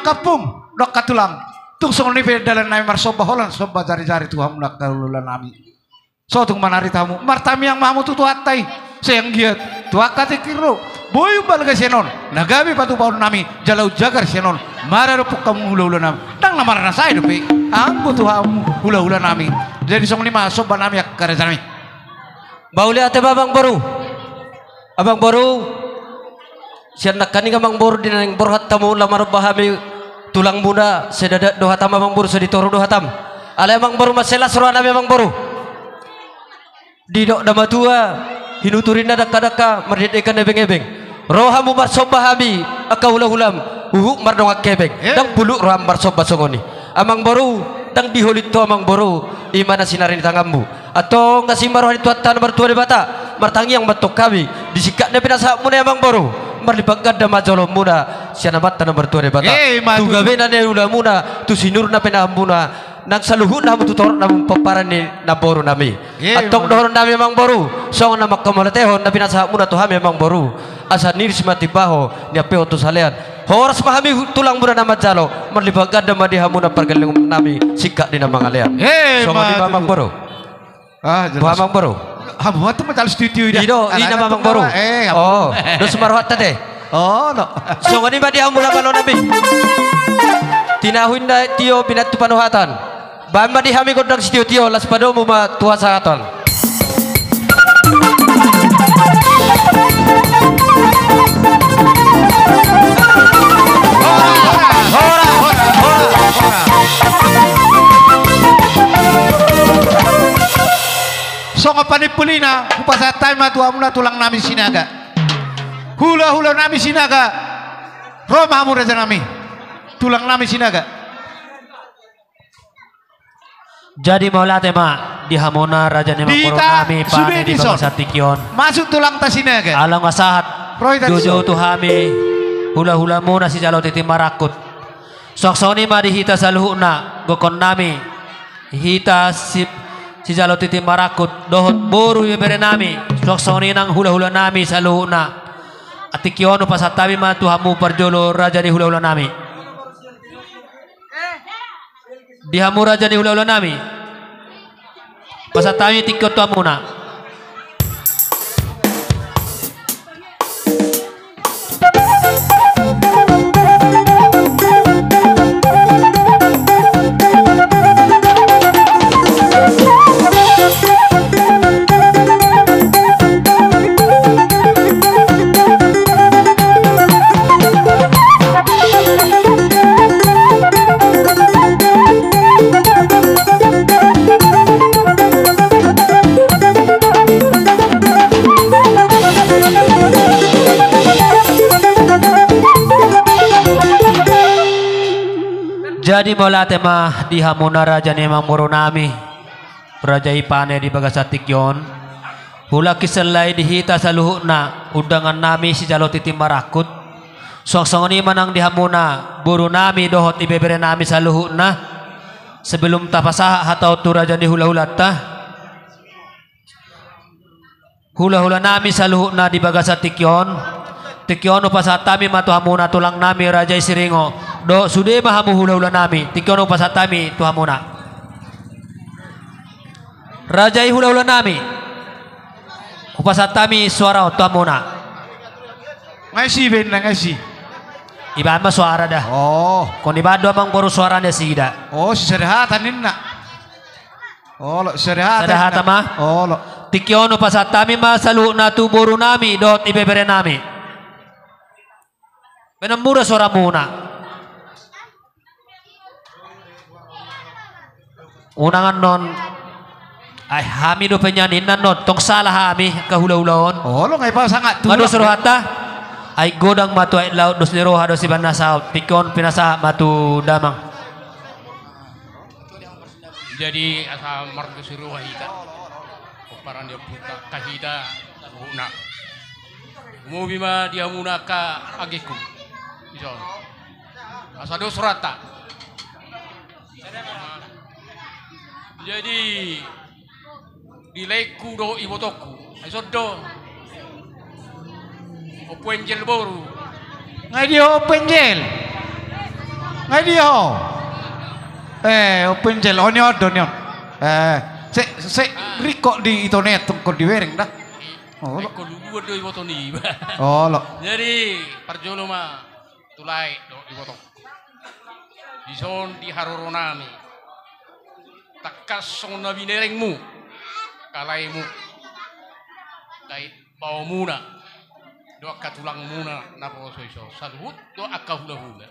kapung dok katulang tung song ni dalan nai mar soba holan soba jari-jari Tuhan nak kalulan nami Sotung manari tamu. Martami yang mamu tutu atai. Sayang giat. Tua kate kiro. Boyu balga senon. Nagabi patu paun nami. Jalau jagar senon. Mara rupuk kamu hula-hula nami. Dang namara nasai dope. Ambo tuhamu hula-hula nami. Jadi song lima sobat nami ak karezami. Bauli ate babang baru. Abang baru. Sian nakani kamang baru dinang borhat tamu lamar bahami tulang muda sedadak dohatam abang baru seditoru dohatam. Ale abang baru masalah suruh nami abang baru. Didok dama tua hinuturin daka-daka merdeka nebeng-ebeng rohamu barsobahami aka hula-hulam uhuk mardongak kebeng dang buluk roham barsobah songoni amang baru dang diholit to amang baru imana sinarin tangambu atau ngasih marohan tuatan bertua debata martangi yang batok kami disikat ne pinasa mune amang baru marlibagad da majolo muna siana batta na bertua debata tu gabena ne ula muna tu sinur na penambuna nang saluhut na tutor na paparan ni naboru nami atong dohon nami mang boru song na makamolatehon na pinasa muna to hami mang boru asa niris mati baho ni apeo to salean horas pahami tulang muna na majalo marlibagad da madihamu na pergalung nami sikak di na mangalean song di mamang boru mamang boru hamu matu matal studio ido ina mamang boru oh do sumarwat tade oh no song ni madihamu na balon nami tinahuin da tio binatu panuhatan Bamba di hami godang sitio-tio las pado muma tua saraton. Songa panipulina upasatay matua muna tulang nami sinaga. Hula-hula nami sinaga. Roma hamu raja nami. Tulang nami sinaga. Jadi maula tema di hamona raja nema kami pane di bangsa tikion masuk tulang tasina ke alang wasahat jojo tu hami hula-hula muna si jalo titi marakut soksoni ma di hita saluhuna gokon nami hita si jalo titi marakut dohot boru bere nami soksoni nang hula-hula nami saluhuna atikion pasatabi ma tu hamu perjolo raja di hula-hula nami di hamu raja di hula-hula nami pasatami tikot tua muna Jadi mola tema di hamuna raja nemang moronami raja ipane di bagasatikyon hula kiselai di hita saluhuna undangan nami si jalo titi marakut songsongoni manang di hamuna buru nami dohot ibebere nami saluhuna sebelum tapasah atau tu raja di hula-hula tah hula-hula nami saluhuna di bagasatikyon tikyono pasatami matu hamuna tulang nami raja isiringo do sude mahamu hula-hula nami tikyono pasatami tu hamuna raja hula-hula nami upasatami suara tu hamuna ngaisi ben ngaisi iba ma suara dah oh kon ibado amang baru suaranya sida oh sedahatan ninna oh lo sedahatan mah oh lo tikyono pasatami ma saluna tu boru nami dot ibebere nami Benamura suara muna. Unangan non ay hami do penyanyi non tong salah hami kahula-hulaon. Oh lo ngay pa sangat tu. Madu suruhata ay godang matu ay laut dos liroha dos iban nasa pikon pinasa matu damang. Jadi asa martu suruh hita. Paran dia puta kahida huna. Mo bima dia muna ka ageku. Iso. Asa do surata. Jadi di leku do ibotoku. Iso do. Openjel boru. Ngai dia openjel. Ngai dia. Openjel onyo donyo. Se riko di itu netung kok diwereng dah. Oh, lo. Eko dulu do iwoto ni. Oh, lo. Jadi parjolo mah tulai do iwoto. Dison di haroronami. Takas song nabi nerengmu. Kalaimu. Dai bau muna. Do katulang muna napo soiso. Salut do akahula-hula.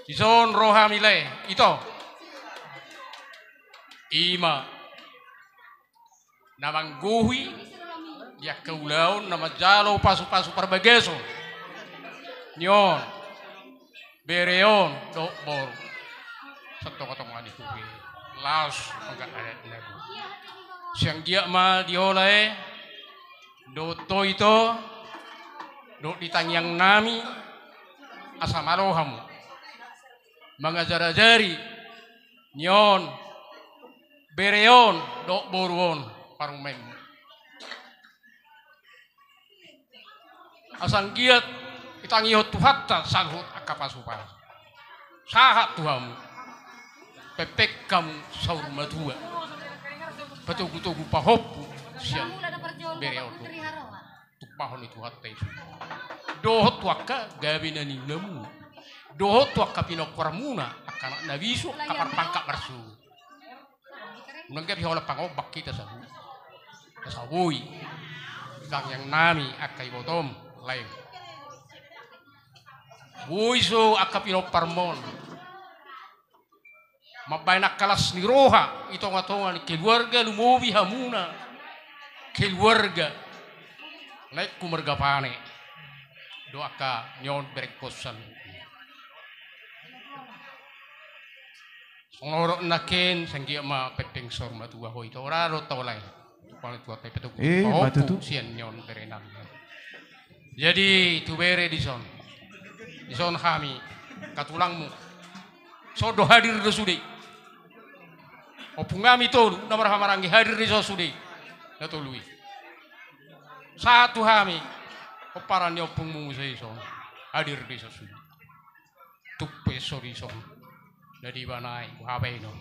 Dison rohami le ito. Ima namang guhi ya kaulaon nama jalo pasu-pasu perbageso nyon bereon do bor satu kata mani kuwi laos enggak ada lagu siang dia ma dioleh do to itu do ditanyang nami asamalohamu mangajari nyon bereon do boruon parung mem asang giat itangihot tuhatta salhut akapasupa sahat tuhamu pepek kamu saur madua patugu-tugu pahoppu siang bereon do tupahon itu hatta itu dohot waka gabinani namu dohot waka pinokwarmuna akan nabisu kapar pangkak barsu nangkep hiola pangobak kita sabuy kang yang nami akai botom lain buiso akapino parmon mabaynak kalas ni roha itong-atongan keluarga lumobi hamuna keluarga laik kumarga pane doa ka nyon berekosan ngorok naken sanggia ma pepeng sor matua hoi to raro tolai pala tua te petu matutu sian nyon berenang jadi tu bere di son kami katulangmu so do hadir do sudi opungami to namar hamarangi hadir di so sudi na tului satu kami oparan yo pungmu so hadir di so sudi tupe sori son dari banai muhabai no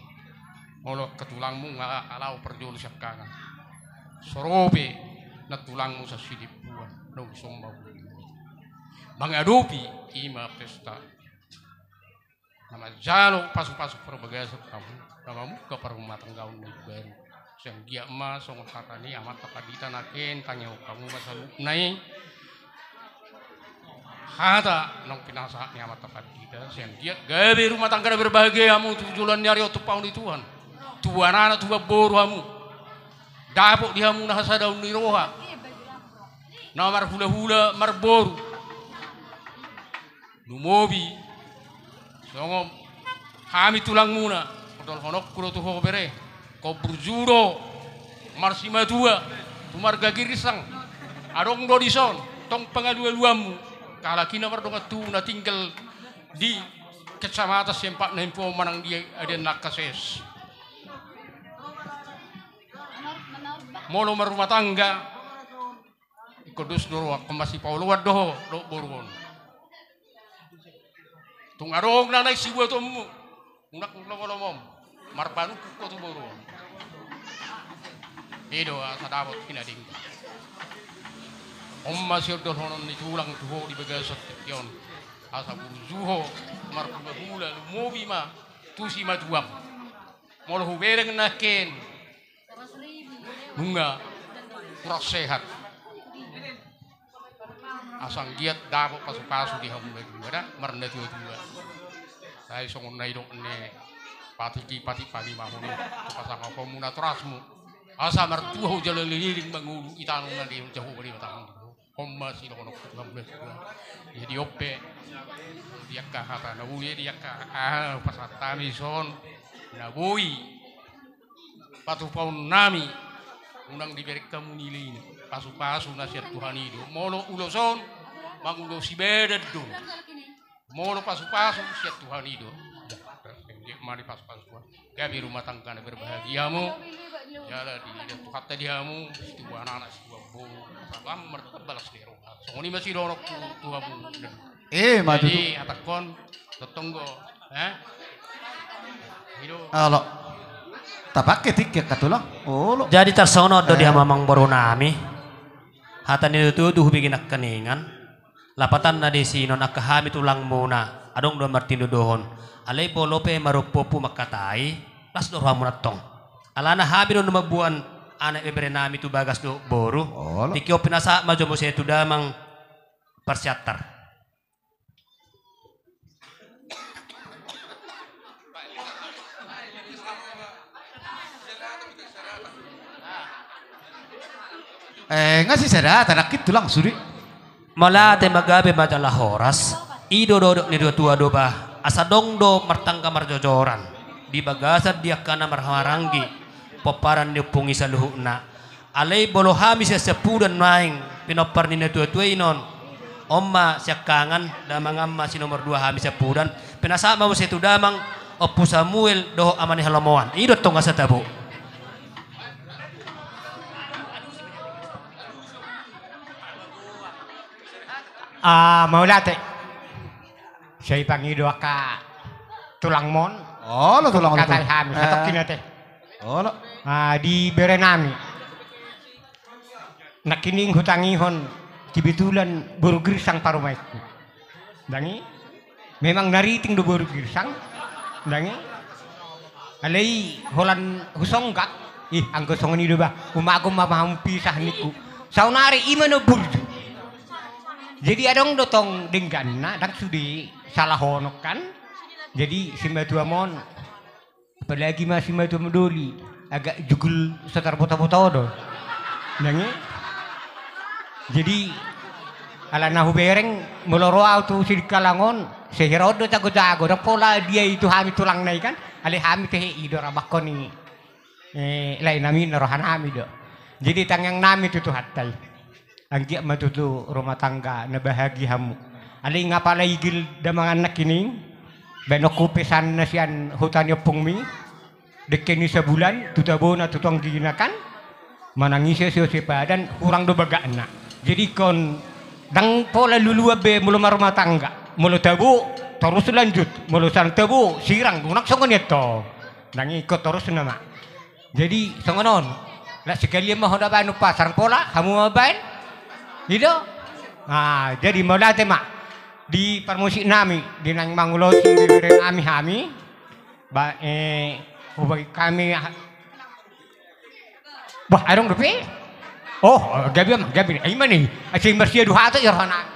molok ketulangmu alau perjol siap kangen sorobe na tulangmu sa sidipuan no sombau mengadupi ima pesta nama jalo pasu-pasu perbagasa kamu namamu ke perumah tanggaun baru siang dia emas song katani amat takadita naken tanya kamu masalu nai hata nong pinasa ni amat takadita siang dia gawe rumah tangga berbahagia kamu tujuan nyari otu paun Tuhan tuan anak tuh boru kamu dapuk dia mu nahasa daun niroha namar hula-hula marboru numobi songom kami tulang muna kodol honok kulo tuh bere ko burjuro marsima tua tumar gagirisang adong do dison tong pengalu-aluamu kalakina mardonga tu na tinggal di kecamatan sempak nempo manang dia ada nakases molo marumah tangga ikudus doro kemasi paulo wadoh do boruon tung arong nanay siwa to mu unak lomom marbanu ko to boruon ido sadabot kinading omma sirdol honon ni tulang tuho di bagasot yon asa buruho marbahula mobi ma tusi matuam molo hubereng naken bunga kurang sehat asang giat dako pasu-pasu di hamu lagi ada marna tua-tua saya songon naidok ne pati pagi mahoni pasang aku muna terasmu asa martua jalan liling mangulu itanu na di jauh beri matang homma si dono hamu jadi ope dia kahata na uli dia ka pasatami son na bui patu paun nami unang diberi kamu nilai pasu-pasu nasihat Tuhan itu molo uloson mangulo si bedad do molo pasu-pasu nasihat Tuhan itu mari pasu-pasu kami rumah tangga berbahagiamu jala di kata diamu itu anak-anak si babu salam merbalas dero songoni masih dorok tuamu madu jadi atakon tetonggo hidup alo Tapak ketik ya katulang. Oh lo. Jadi tersono do dia mamang baru nami. Hatan itu tuh bikin keningan. Lapatan na di sinon akahami tulang muna. Adong do martindo dohon. Alay bolope marupopu makatai. Las do ramunatong. Alana habi do mabuan anak bebere nami tu bagas do boru. Tikyo pinasa majo mo siya tu damang persiatar. Ngasih saya tanak itu lang suri. Mala te magabe majalah horas. Ido do ni dua tua doba. Asadong do martangka marjojoran. Di bagasat dia kana marharangi. Poparan ni pungi sa luhuna. Alay bolohami siya sepudan maing. Pinopar ni tua tua inon. Omma siya kangan. Damang amma si nomor 2 hami sepudan. Pinasama mo siya tu damang. Opu Samuel doho amani halamoan. Ido tong asa tabo. Maulate. Siya ipangido ka tulang mon. Oh, lo tulang mon. Katay hami sa kinate. Oh, lo. Di berenami. Nakining hutangihon kibitulan burugir sang parumay. Dangi. Memang nariting do burugir sang. Dangi. Alay holan husonggak. Ang gosongan nido ba? Umagom mamampisah niku. Saunari imano burju. Jadi adong dotong denggan na dak sudi salah honok kan. Jadi si Mbatu Amon apalagi masih Mbatu Medoli agak jugul setar pota-pota do. Nangi. Jadi ala nahu bereng meloro auto si kalangon sehirodo jago-jago dak pola dia itu hami tulang nai kan. Ale hami teh ido rabakoni. Lain nami rohan hami do. Jadi tangang nami tu hatai. Anggi matutu rumah tangga na bahagiamu. Ali ngapalay gil damang anak ini. Benok pesan na siyan hutannya pungmi. Dekeni sebulan tutabo na tutong ginakan. Manangis siya sepadan kurang do baga na. Jadi kon dang pola lulua be mulu rumah tangga. Mulu tabu terus lanjut. Mulu sang tabu sirang gunak songon itu. Dang ikut terus nama. Jadi songonon. Lah sekali mah hoda banu pasar pola kamu mabain. Gitu. Jadi maulate mak di permusik nami di nang mangulosi biberen ami ba ubagi kami bah arong rupi gabi mani asyik bersih duha tu irhana.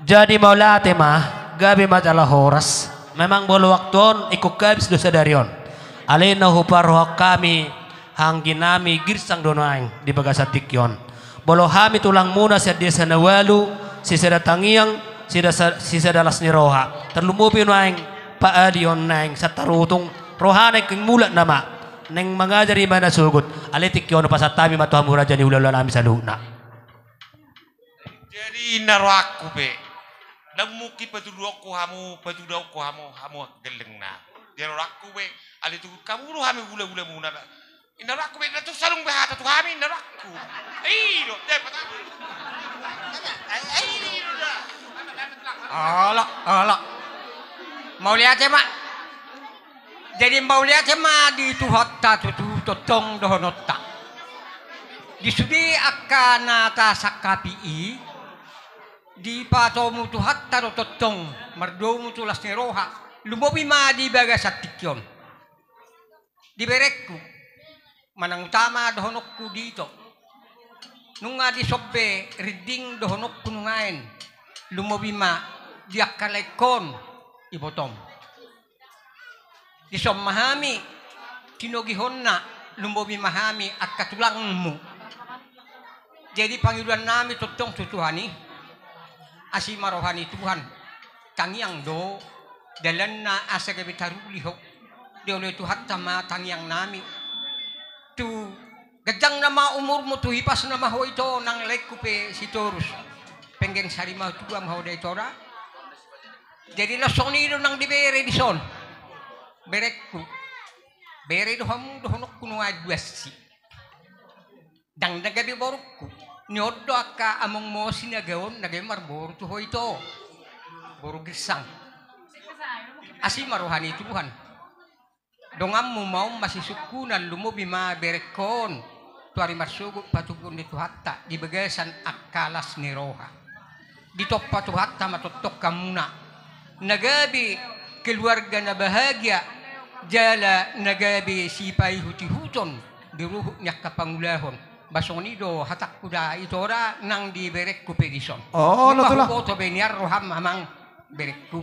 Jadi maulate mah gabi majalah horas memang bolu waktuon ikut kabis dosa darion alena huparoh kami hangginami girsang donaing di bagasat tikyon. Bolo hami tulang muna sa desa nawalu, sisa tangiang, sisa dalas ni roha. Terlumupi naing paadion naing sa tarutong roha na king mulat nama. Neng mangajari mana sugot. Alitik yun pasatami matuhamura dyan ulalo namin sa luna. Jadi naro aku be. Namuki patudok ko hamu hamu geleng na. Jadi aku be. Ali tu kamu lu hami gula muna. Inarakku na tu sarung behata tu kami inarakku. Iyo, dapat apa? Allah. Mau lihat mak. Jadi mau lihat mak di tu hotta tu totong dohonotta. Di sudi akana ta sakapi di patomu tu hatta do totong mardomu tu lasni roha. Lumobi ma di bagasat tikyon. Di berekku. Manang utama dohonokku dito. Nunga di sobbe riding dohonokku nungain. Lumobima diakalekon ibotom. Di sommahami tinogihonna lumobima hami akatulangmu. Jadi panggilan nami totong tutuhani asima rohani Tuhan. Tangiang do dalan na asa gabitarulihok. Di oleh Tuhan tama tangiang nami. Tu gajang nama umur mo tu hipas nama ho ito nang lekupe si Torus pengen sarima tu am ho de tora jadi lasong ni nang dibere di son berekku bere do hamu do honok kuno adwasi dang daga di borukku nyodo aka among mo sinagawon nagemar boru tu ho ito boru gisang asi maruhani Tuhan dongammu mau masih sukunan lumubi ma berekon tuari masugu patukun itu hatta di bagasan akalas ni roha di toppa tu hatta matotok kamuna nagabi keluarga na bahagia jala nagabi sipai huti huton di ruhnya kapangulahon basoni do hatak kuda itora nang di berekku pedison Oh, lo tulah. Foto beniar roham amang berekku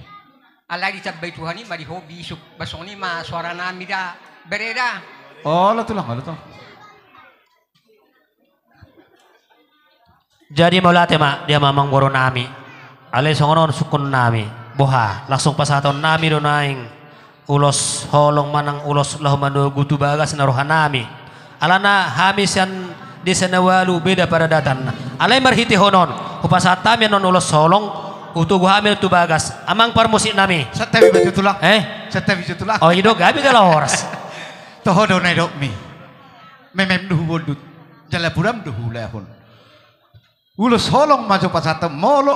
Allah dicabai Tuhani mari hobi suk basoni ma suara nami da bereda Oh, lo tulah, lo tulah. Jadi maulate mak dia mamang boro nami. Ale songonon sukun nami. Boha langsung pasaton nami do naing. Ulos holong manang ulos lahu mandugu tu bagas naroha nami. Alana hamisan di senawalu beda pada datan. Ale marhiti honon. Upasatami non ulos holong utugu hamil tu bagas. Amang parmusik nami. Satabi baju tulah. Satabi baju tulah. Oh ido gabi gala horas. Toho do nai dok mi. Memem duhu bodut. Jalapuram duhu lehon. Ulus holong maju pasatem molo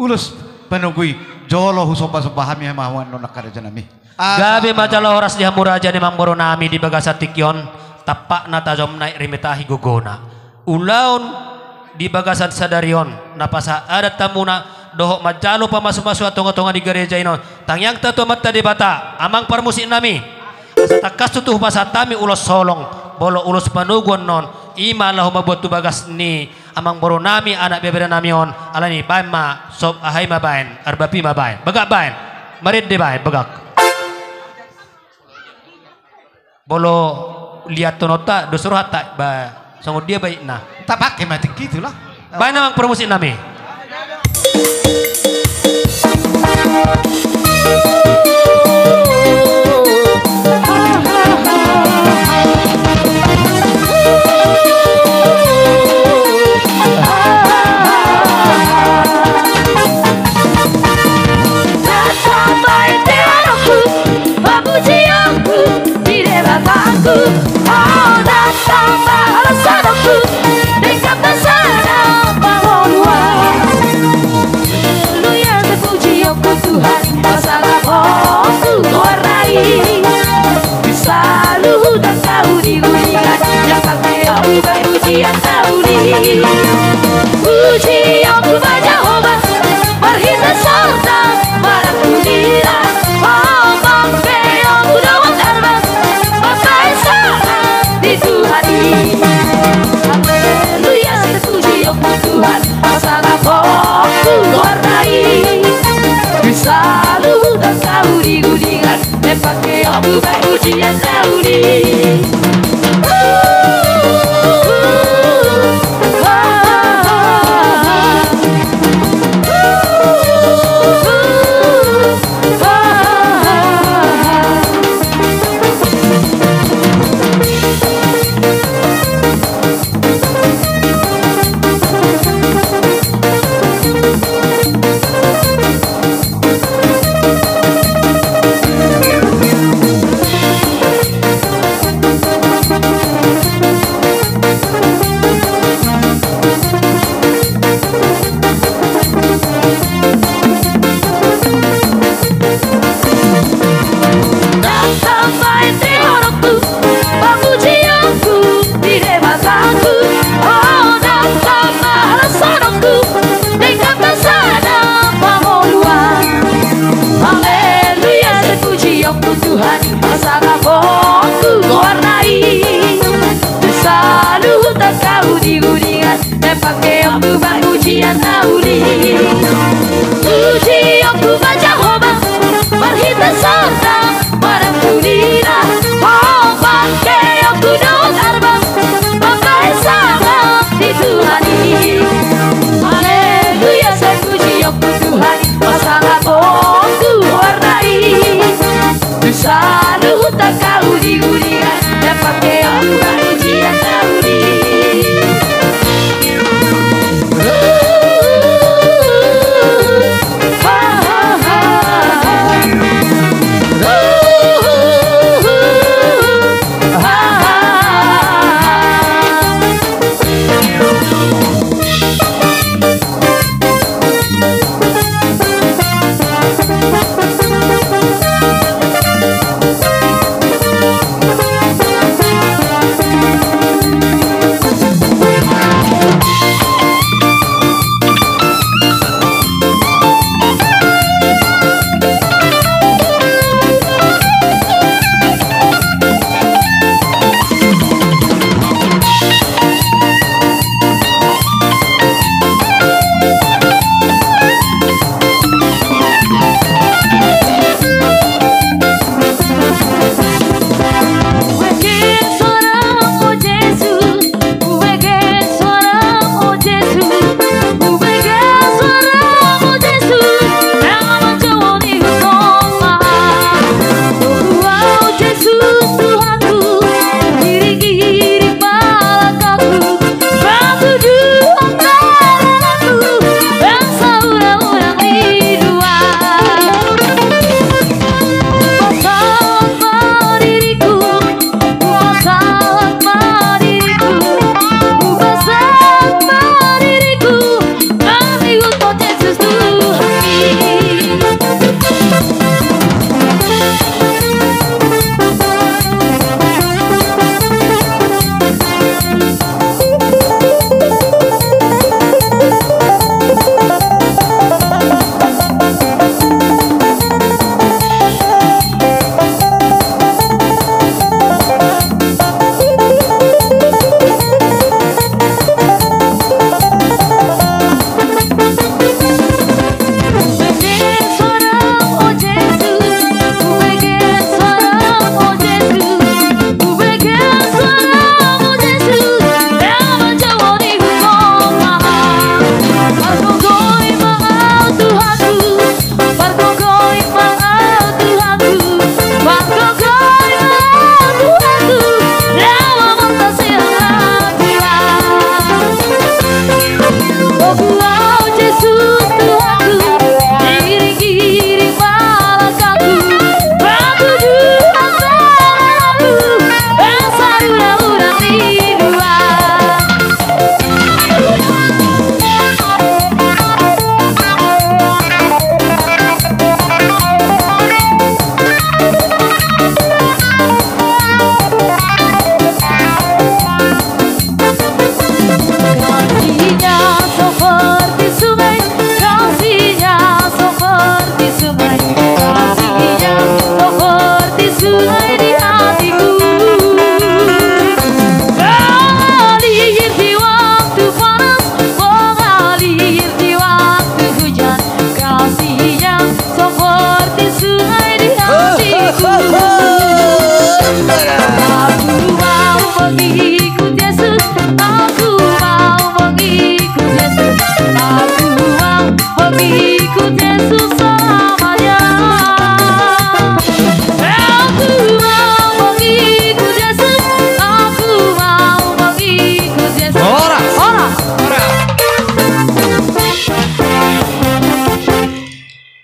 ulus penugui jolo husopa supahami hamawan nona karaja nami. Gabi majalah horas di hamuraja di mangboro nami di bagasa tikyon tapak na tajom naik rimetahi gogona. Ulaun di bagasan sadarion napasa adat tamuna dohok majalo pamasu-masu atonga-tonga di gereja inon. Tangyang tatu mata di bata amang parmusik nami. Satakas tutuh pasatami ulos holong bolo ulus panugon non ima lahu mabuat tu bagas ni amang boro nami anak bebera namion alani bain ma sob ahai ma bain arbapi ma bain begak bain marid de bain begak bolo lihat tonota dosur hatta ba sangut dia baik nah tak pakai mati gitulah bain amang promosi nami Oh, datang balas adakku dekat sana bangunlah. Lu yang terpuji aku Tuhan masalah aku warai. Bisa lu dan kau digunakan yang pakai aku pujian kau di. Puji aku banyak obat berhinta serta marahku dira. Oh, pakai aku dapat terbang. Di Tuhani Haleluya terpuji aku Tuhan masalah aku warnai bisa lu dan kau digudingan dan pakai aku pujian kau di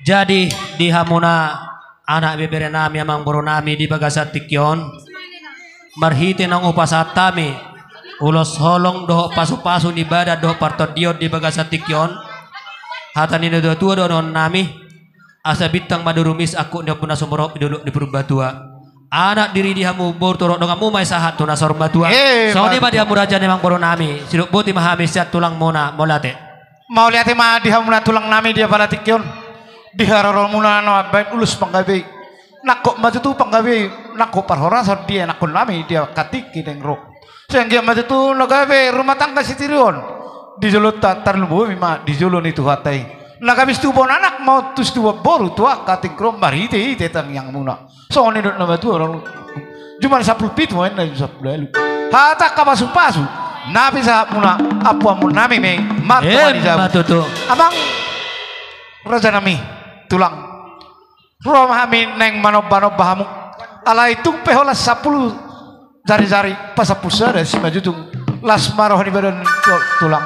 Jadi di hamuna anak bebere nami amang boro nami di bagasat tikyon marhiti ng upasatami ulos holong doho pasu-pasu ni bada doho partot diod di bagasat tikyon hatan ini doho tua doho nami asa bitang madurumis aku ndio puna sumurok duduk di purbatua anak diri di hamu bor turok dong amu may sahat tuna sorbatua so di ba di hamu raja nemang boro nami siduk buti mahamis siat tulang muna molate mau lihat ma di hamuna tulang nami dia pada tikyon di harorol muna no baik ulus panggabe nakok maju tu panggabe nakok parhorasan dia nakon nami dia katiki dengro sehingga maju tu nagabe rumah tangga sitirion di jolo tarlubo mima di jolo ni tu hatai nagabis tu bon anak mau tus tu boru tua kating krom marite ite tang yang muna so ni dot nama tu orang cuma 10 pit main na 10 lalu hata kapasu pasu nabi sa muna apa mun nami me marto ni jam amang raja nami tulang Romahami neng manob-manob bahamu ala itung pehola 10 jari-jari pasapusa dari si majutung las maroh di badan tulang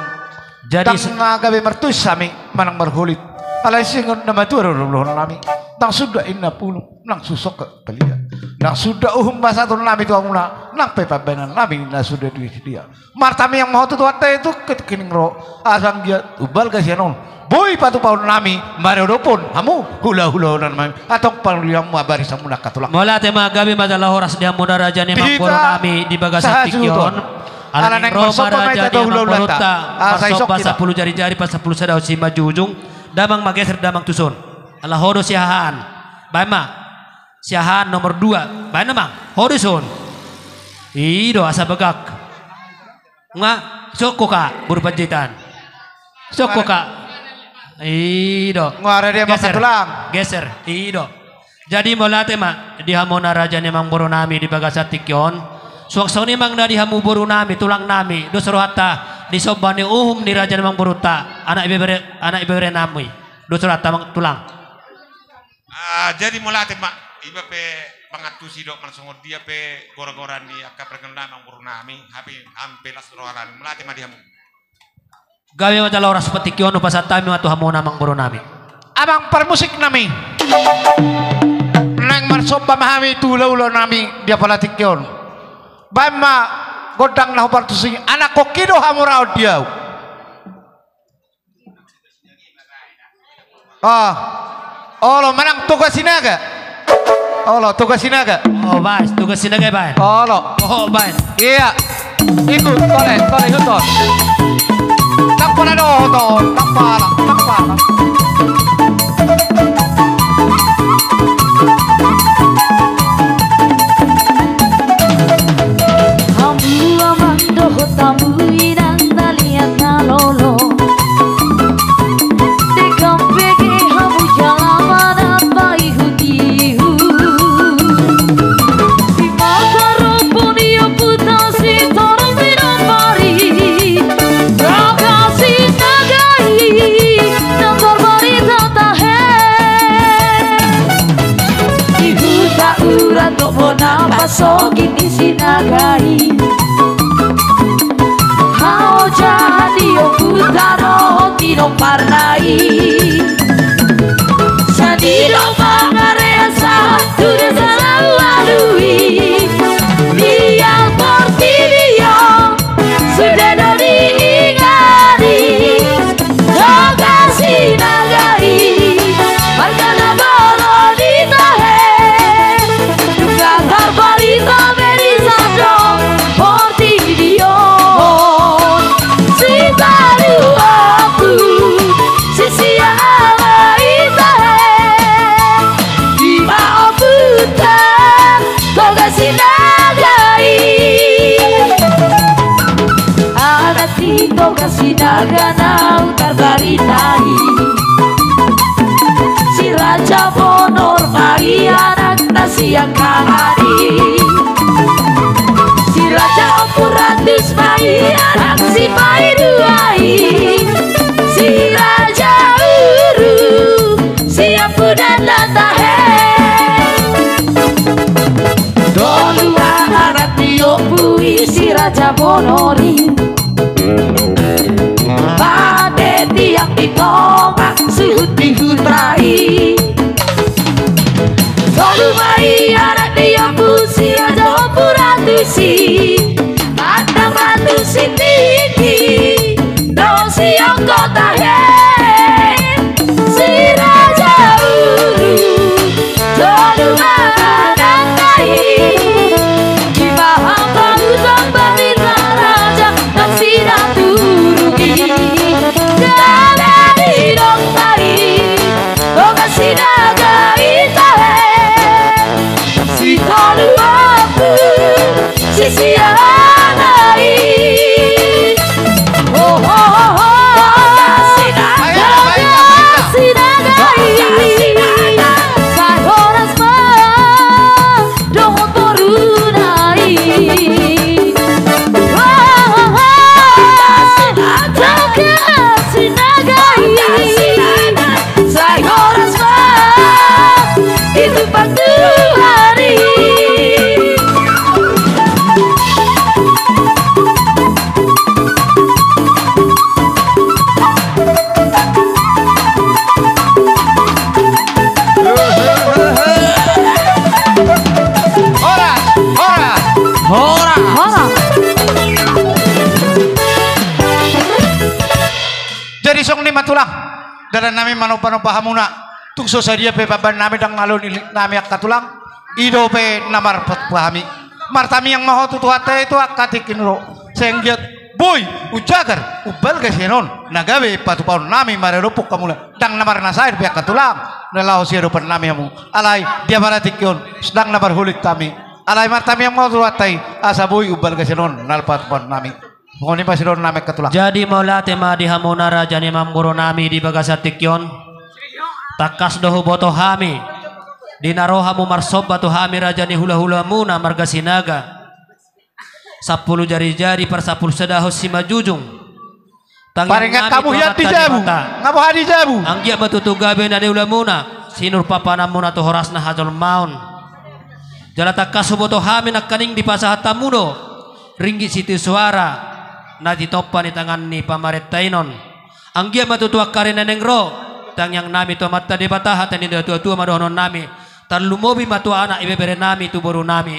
jadi gabe mertus sami manang marhulit ala singon nama tu nami tang sudah inna pulu nang susok ke pelia nang sudah basatun nami tu amuna nang pepabenan nami na sudah duit dia martami yang mau tu ate itu kekining ro asang dia ubal kasianon boy patu paun nami marodopon hamu hula-hula nami atau paluliam mabari samuna katulang mola tema gabi madalah horas dia muda raja ni mangporo nami di bagasat tikyon ala neng roma raja dia mangporota masop basa 10 jari-jari pas 10 sadau si majujung damang mageser damang tusun ala hodo siahaan baima siahaan nomor 2 baina mang horizon ido asa begak nga soko ka burpanjitan soko ka ido ngare dia makan tulang geser ido jadi molate ma di hamona raja ni mang boro nami di bagasat tikyon suwak ni mang di hamu boro nami tulang nami do hatta di sobani di raja ni mang boruta anak ibere nami do hatta mang tulang jadi molate ma iba pe pangatu sidok mansongod dia pe gora-goran ni akka perkenan mang boro nami habi ampelas roaran molate ma di hamu gawe madala oras patikyon upasatami matu hamona mang boro nami amang permusik nami nang marsob pamahami tulo-ulo nami dia pala tikyon bama godang na hupartusing anak kokido hamurao dia olo manang tugas sinaga olo tugas sinaga bas tugas sinaga bas olo bas iya ikut tole ikut tak pala do tak pala hamu amang doho tamu inang dalian nalolo dekampege hamu jalaman apa ihutihu bimakaro ponio putasi torong binopari rakasi nagai nambor bari tatahe ihu tak urat dobona pasogi di sinagai hao jadi okutaro tino parnai sadiro mangaresa tude salalui dia portirio sudah dari ingari lokasi nagai margana bolo di tahe juga barbarita berisado portirio si baru aku sisi ala itahe di maabuta lokasi nagai anak tito kasih naga nau tarbaritai si raja bonor mari anak nasi yang kamari si raja opuratis mari anak si pairuai si raja uru si ampunan latahe dua anak tio pui si raja bonori Pade tiang ditongak suhu dihutrai Ai anak dia pusi aja puratusi Adang ratu sitiki Dosi yang kota Si raja ulu Jodoh manang kai Gimana kamu tambah raja Dan si ratu rugi Dari dong tai Doga si naga itahe Si tolu aku Si sianai Oh oh oh oh Si naga Si nagai Sai horas ma Dohon porunai Oh oh oh Si nagai Sai horas ma Itu patu hari Jadi song ni matulang dalam nami manopa-nopa hamuna tungso sadia pe baban nami dang ngalun nami akatulang ido pe namar pahami martami yang maho tutuhate itu akatikin ro senggiat boy ujagar ubal kesenon nagabe patupaun nami marerupuk kamula dang namar nasair pe akatulang nalau siaro per nami hamu alai dia maratikyon sedang namar hulit tami alai martami yang maho tutuhate asa boy ubal kesenon nalpatupaun nami Pokoknya pasti don namek ketulang. Jadi maula tema di hamuna raja ni mamguru nami di bagasatikyon. Takas dohu boto hami. Di narohamu marsob batu hami raja ni hula-hula muna marga sinaga. 10 jari-jari per 10 sedahus si majujung. Paringat kamu hiat di jabu. Ngapo hadi jabu. Anggia batutu gabe na di hula muna. Sinur papana muna tu horasna hajol maun. Jala takas boto hami nakaning di pasahata mudo. Ringgit siti suara. Na ditopan ni tangan ni pamaret tainon. Anggia matutuak karena nengro. Tang yang nami tu mata di bataha tani tua madonon nami. Tan lumobi matua anak ibebere nami tu boru nami.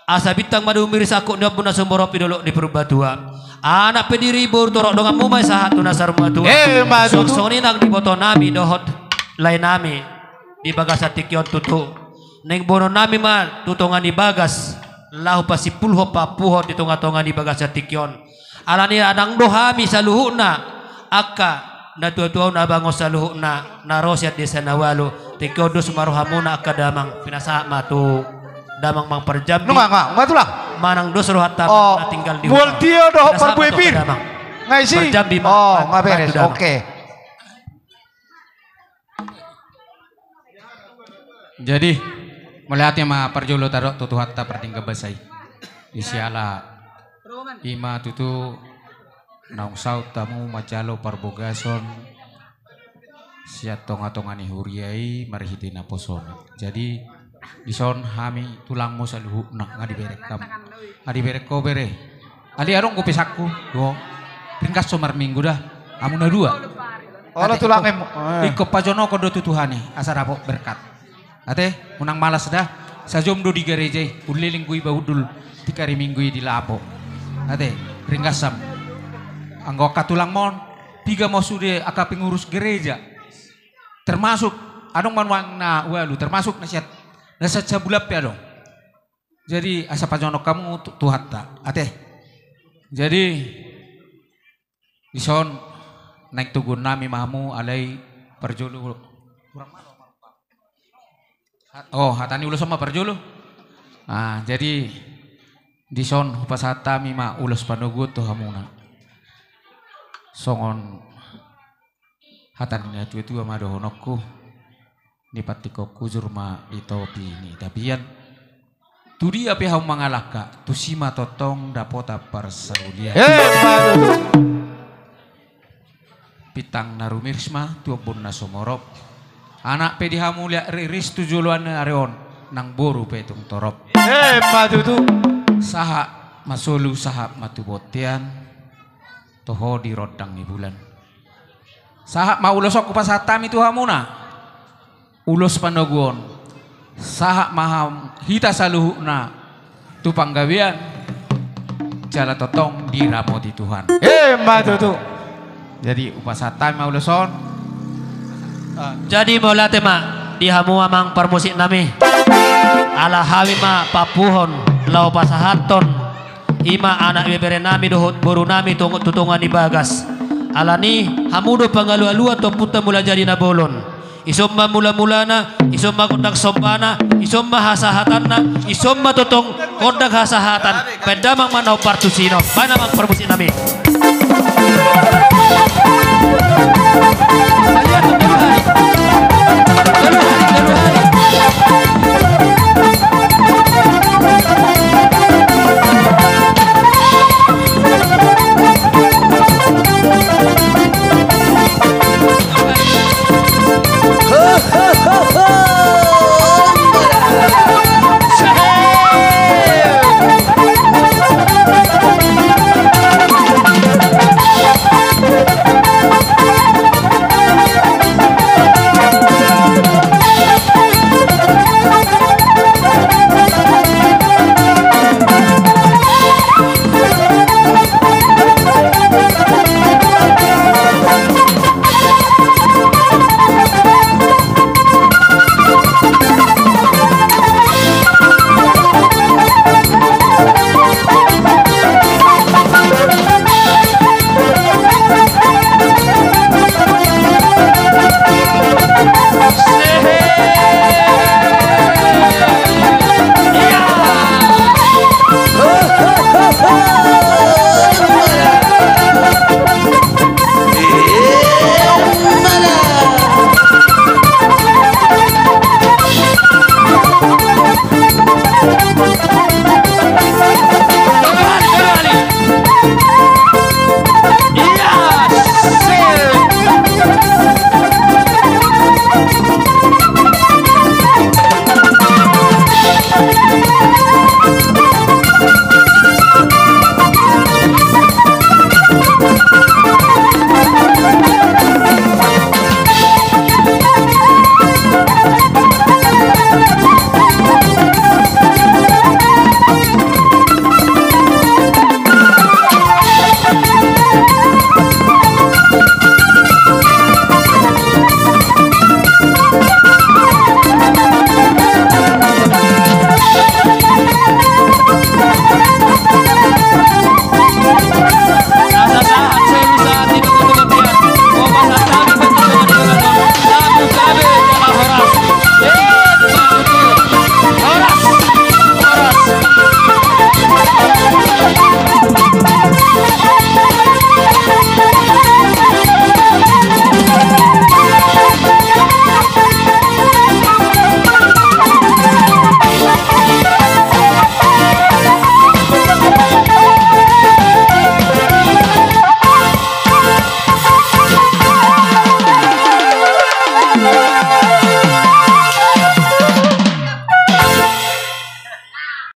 Asa bitang madu miris aku ndap buna sumboro pidolo di perbatua. Anak pediri bor torok dongan mumai sahat tuna sarumatu. Madu. Soni nang di boto nami dohot lain nami di bagas atikyon tutu. Neng bono nami ma tutongan di bagas. Lahu pasi pulho papuho di tonga-tonga di bagas atikyon. Alani adang dohami saluhuna akka na tua-tua na bango saluhuna na rosiat di sanawalu tikodus maruhamuna akka damang pinasa matu damang mang perjambi nggak tulah manang dos rohatam na tinggal di bual tio doh perbuepir ngai sih perjambi nggak beres oke. Jadi melihatnya ma perjolo taruh tutu hatta pertingga basai isiala ima tutu naung saut tamu macalo parbogason siat tonga-tongani huriai marihitina posono. Jadi dison hami tulang mo sa luhu nak ngadiberek kam. Ngadiberek ko bere. Ali arong ko pisakku do. Ringkas somar minggu dah. Amun na dua. Ola tulang em. Iko pajono ko do tutuhani asar apo berkat. Ate munang malas dah. Sajom do di gereja uliling kui bahudul 3 minggu di lapo. Ate ringkasam anggo katulang mon 3 mau sudah aka pengurus gereja termasuk adong manwang na walu termasuk nasihat sabulap ya dong. Jadi asa pajono kamu tuhatta ate jadi ison naik tugun nami mahamu alai perjulu oh hatani ulo sama perjulu. Nah jadi dison pasata mima ulos panugut to hamuna songon hatan ni tu amado honokku ni patiko kujurma di topi ni tapian tu dia pe hau mangalaka tu sima totong dapota parsaulia pitang narumirsma tu bonna somorop anak pe di hamulia riris tujuluan areon nang boru pe tung torop madu tu saha masulu saha matubotian toho di rodang ni bulan saha maulosok kupasatam itu hamuna ulos panoguon sahak maham hita saluhuna tu panggawian jala totong diramoti Tuhan. Matutu. Jadi upasatan mau leson. Jadi mola tema dihamu amang permusik nami. Ala hawi ma papuhon lau pasahaton ima anak bebere nami dohot boru nami tungut tutungan di bagas. Alani hamudo pangalu-alu atau puta mula jadi nabolon. Isomma mula-mulana, isomma kondak sombana, isomma hasahatanna, isomma totong kondak hasahatan. Pedamang manau partusino. Mana mang permusik nami.